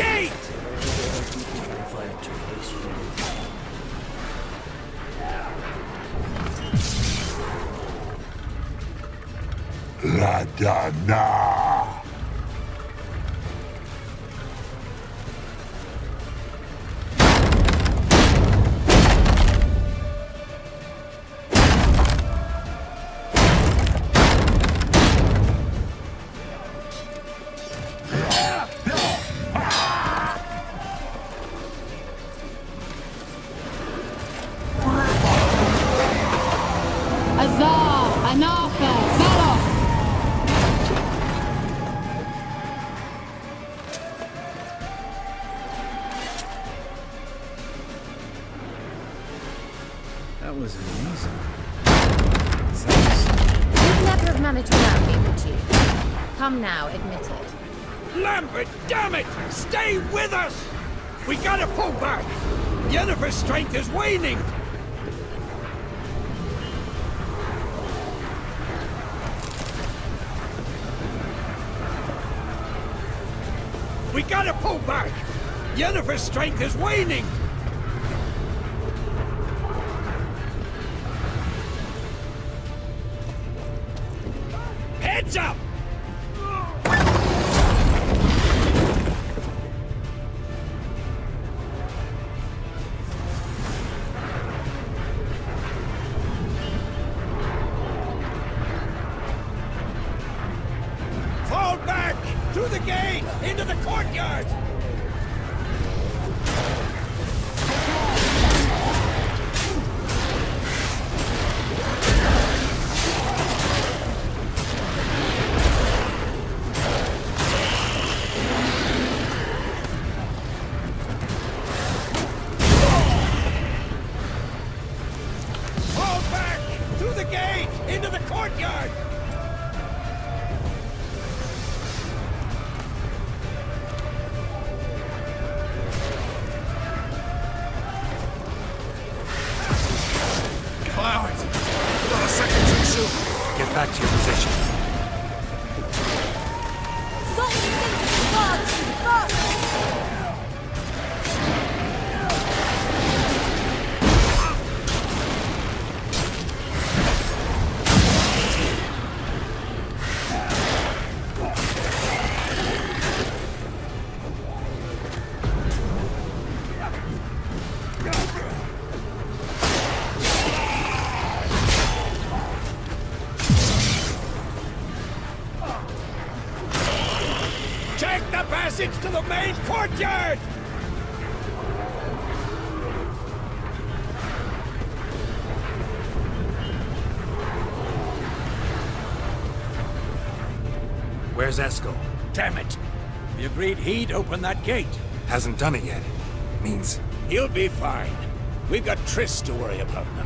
gate! La Dana! That was amazing. You'd never have managed without me, would you? Come now, admit it. Lambert, damn it! Stay with us! We gotta pull back! Yennefer's strength is waning! We gotta pull back! Yennefer's strength is waning! Heads up! Fall back! Through the gate! Into the courtyard! Fall back! Through the gate! Into the courtyard! Allow it! Not a second too soon! Get back to your position. Take the passage to the main courtyard! Where's Eskel? Damn it! We agreed he'd open that gate. Hasn't done it yet. Means He'll be fine. We've got Triss to worry about now.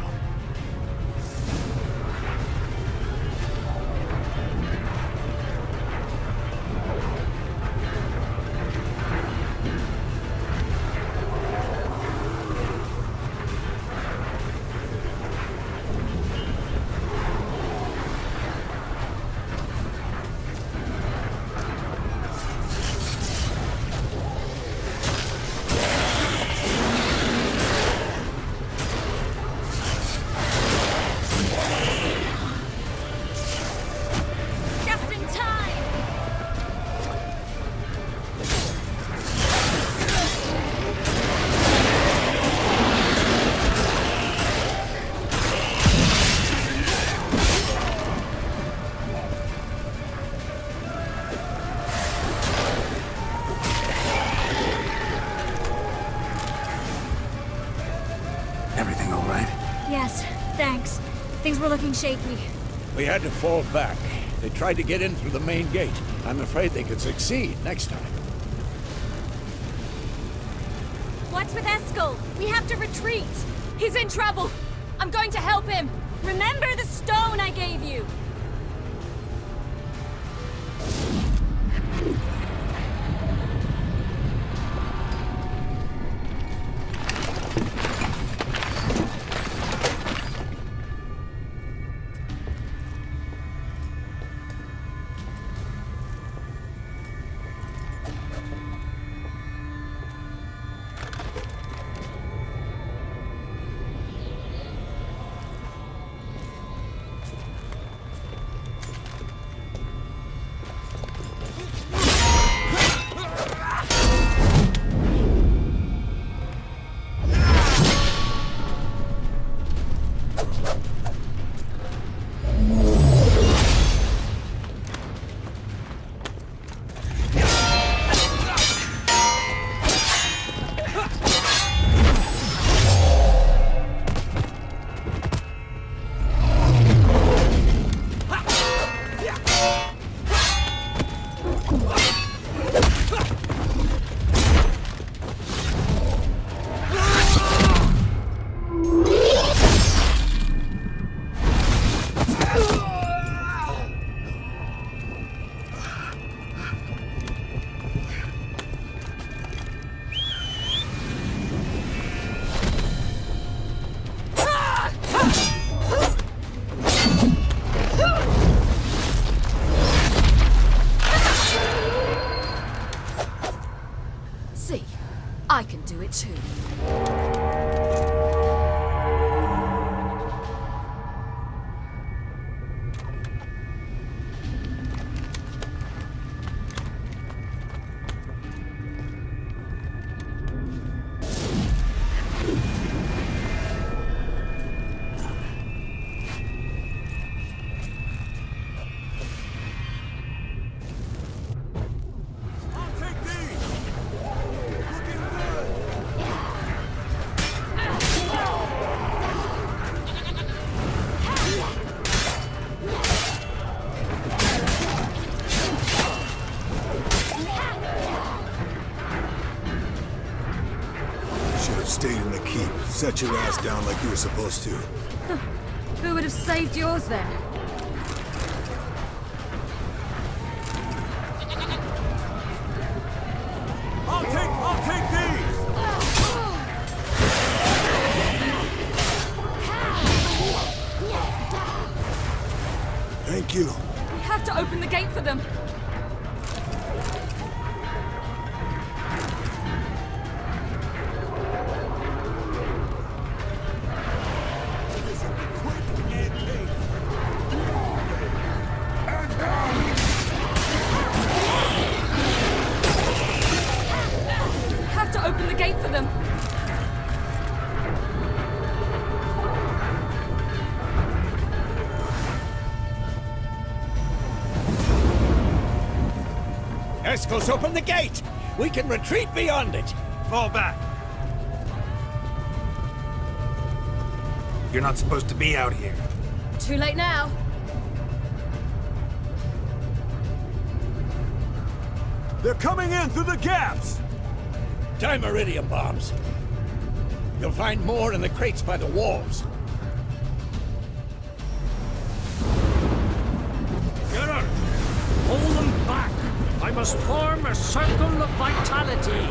Just in time! everything all right? Yes, thanks. Things were looking shaky. We had to fall back. They tried to get in through the main gate. I'm afraid they could succeed next time. What's with Eskel? We have to retreat. He's in trouble. I'm going to help him. Remember the stone I gave you. I can do it too. Stayed in the keep. Set your ass down like you were supposed to. Who would have saved yours then? I'll take these! Thank you. We have to open the gate for them. Open the gate for them. Eskel's open the gate! We can retreat beyond it! Fall back. You're not supposed to be out here. Too late now. They're coming in through the gaps! Time iridium bombs. You'll find more in the crates by the walls. Get her! Hold them back! I must form a circle of vitality!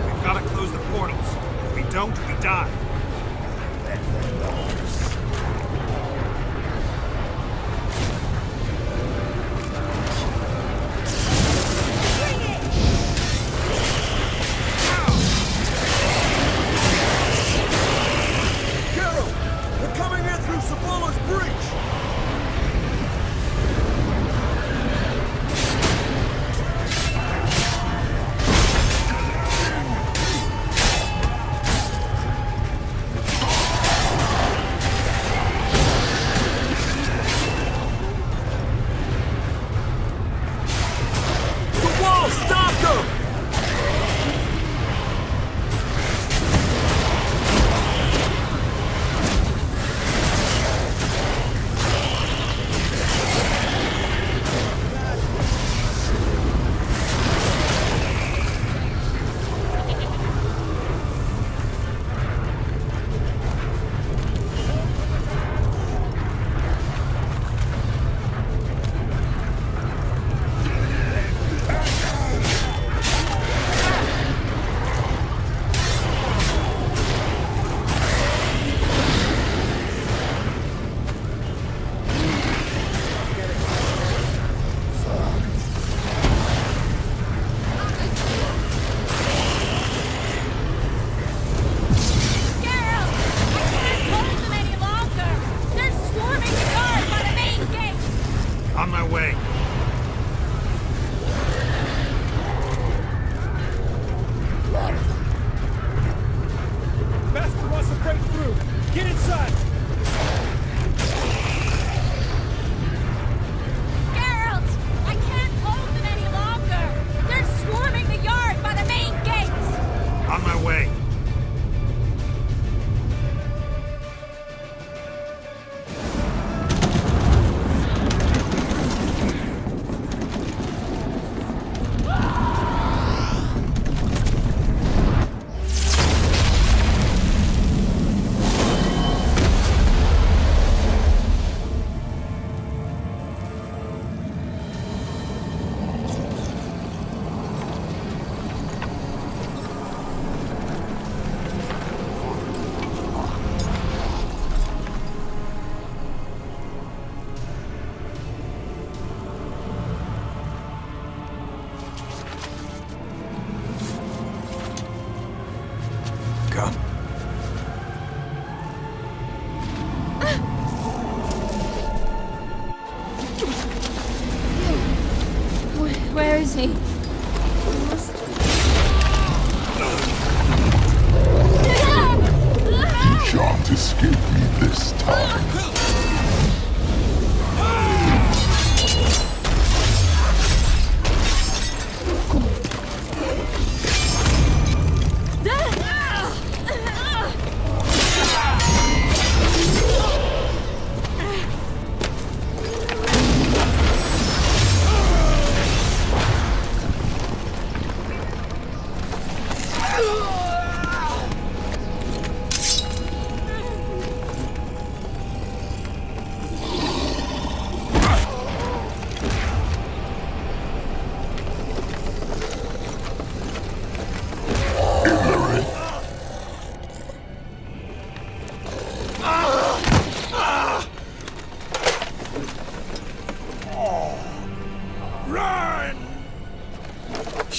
We've got to close the portals. If we don't, we die.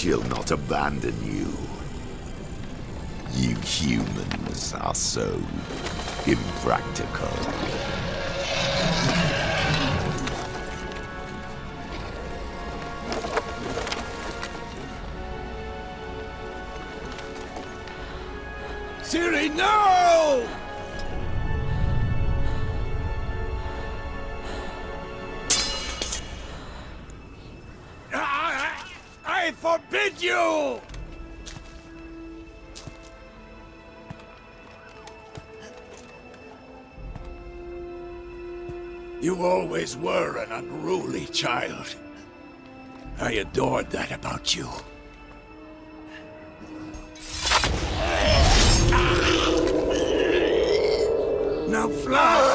She'll not abandon you. You humans are so impractical. Ciri, no! I forbid you! You always were an unruly child. I adored that about you. Now fly!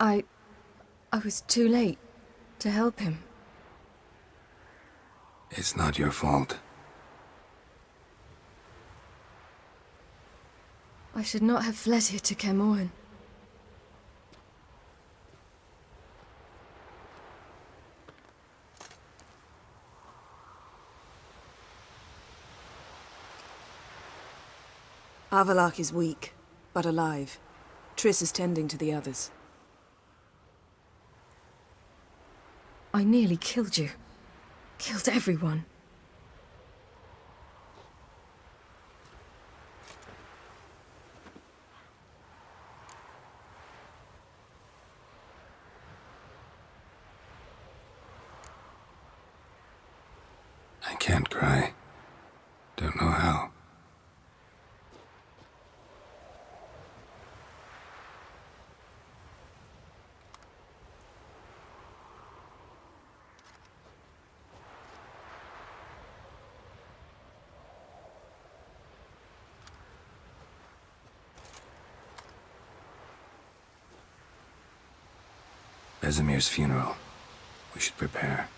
I was too late to help him. It's not your fault. I should not have fled here to Kaer Morhen. Avallac'h is weak, but alive. Triss is tending to the others. I nearly killed you. Killed everyone. I can't cry. Don't know how. Vesemir's funeral. We should prepare.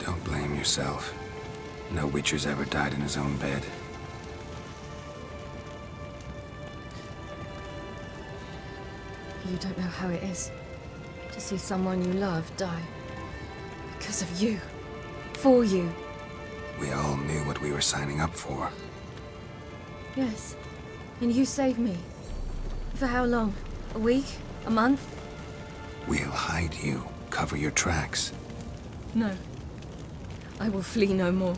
Don't blame yourself. No Witcher's ever died in his own bed. You don't know how it is to see someone you love die. Because of you. For you. We all knew what we were signing up for. Yes. And you saved me. For how long? A week? A month? We'll hide you. Cover your tracks. No. I will flee no more.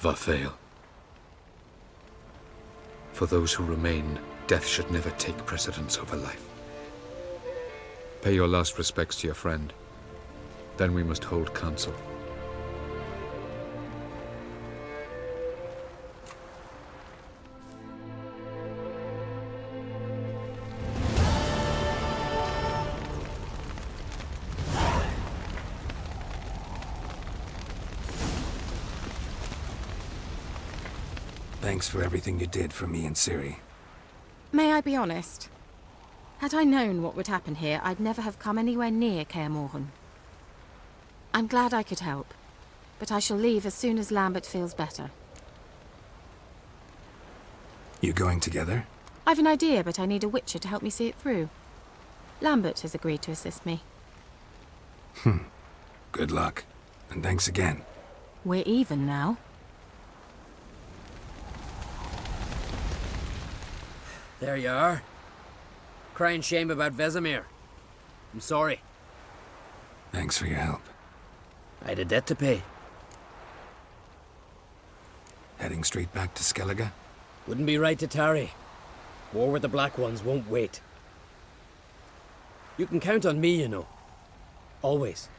Varthael. For those who remain, death should never take precedence over life. Pay your last respects to your friend. Then we must hold council. Thanks for everything you did for me and Ciri. May I be honest? Had I known what would happen here, I'd never have come anywhere near Kaer Morhen. I'm glad I could help, but I shall leave as soon as Lambert feels better. You going together? I've an idea, but I need a witcher to help me see it through. Lambert has agreed to assist me. Good luck, and thanks again. We're even now. There you are. Crying shame about Vesemir. I'm sorry. Thanks for your help. I had a debt to pay. Heading straight back to Skellige? Wouldn't be right to tarry. War with the Black Ones won't wait. You can count on me, you know. Always.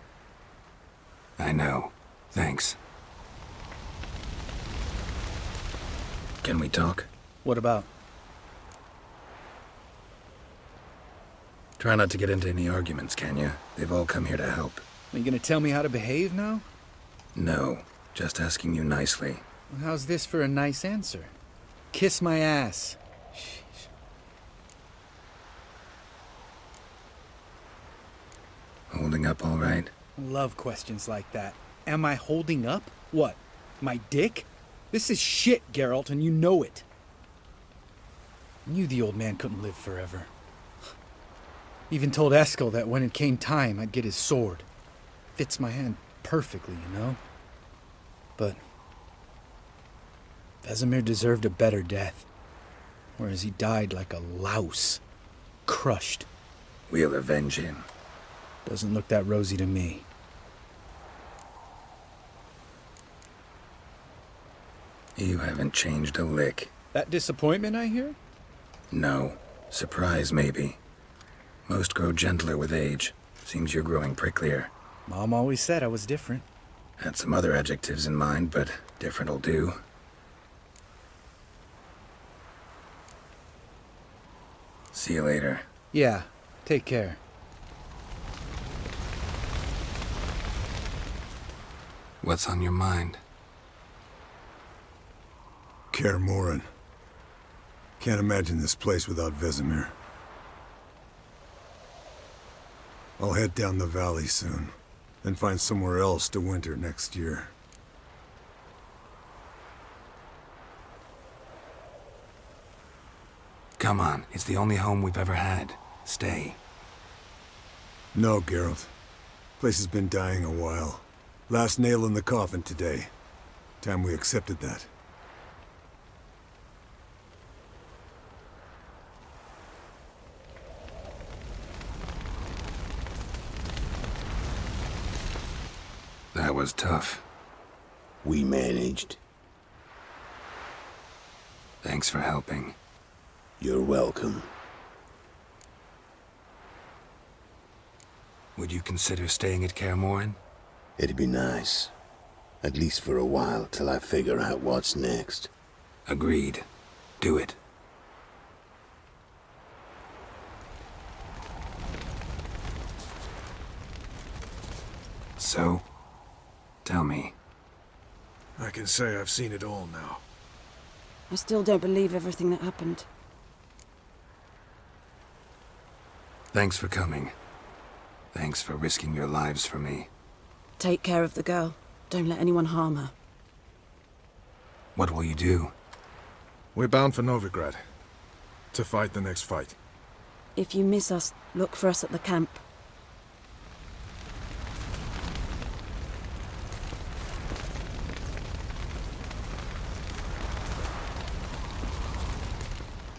I know. Thanks. Can we talk? What about? Try not to get into any arguments, can you? They've all come here to help. Are you gonna tell me how to behave now? No, just asking you nicely. Well, how's this for a nice answer? Kiss my ass. Sheesh. Holding up all right? Love questions like that. Am I holding up? What? My dick? This is shit, Geralt, and you know it. Knew the old man couldn't live forever. Even told Eskel that when it came time, I'd get his sword. Fits my hand perfectly, you know? But Vesemir deserved a better death, whereas he died like a louse, crushed. We'll avenge him. Doesn't look that rosy to me. You haven't changed a lick. That disappointment I hear? No. Surprise, maybe. Most grow gentler with age. Seems you're growing pricklier. Mom always said I was different. Had some other adjectives in mind, but different'll do. See you later. Yeah, take care. What's on your mind? Kaer Morhen. Can't imagine this place without Vesemir. I'll head down the valley soon, then find somewhere else to winter next year. Come on, it's the only home we've ever had. Stay. No, Geralt. Place has been dying a while. Last nail in the coffin today. Time we accepted that. That was tough. We managed. Thanks for helping. You're welcome. Would you consider staying at Kaer Morhen? It'd be nice. At least for a while, till I figure out what's next. Agreed. Do it. So, tell me. I can say I've seen it all now. I still don't believe everything that happened. Thanks for coming. Thanks for risking your lives for me. Take care of the girl. Don't let anyone harm her. What will you do? We're bound for Novigrad. To fight the next fight. If you miss us, look for us at the camp.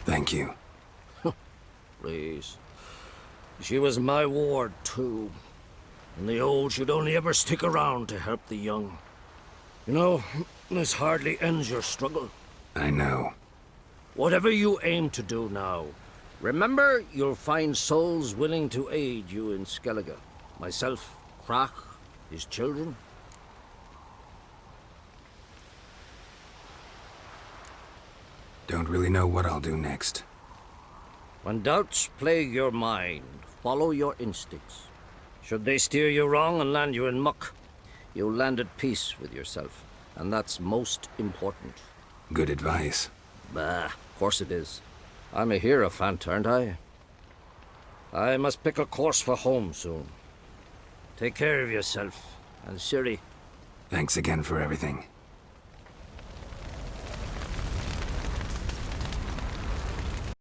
Thank you. Please. She was my ward, too. And the old should only ever stick around to help the young. You know, this hardly ends your struggle. I know. Whatever you aim to do now, remember you'll find souls willing to aid you in Skellige. Myself, Crach, his children. Don't really know what I'll do next. When doubts plague your mind, follow your instincts. Should they steer you wrong and land you in muck, you'll land at peace with yourself, and that's most important. Good advice. Bah, of course it is. I'm a hierophant, aren't I? I must pick a course for home soon. Take care of yourself, and Ciri. Thanks again for everything.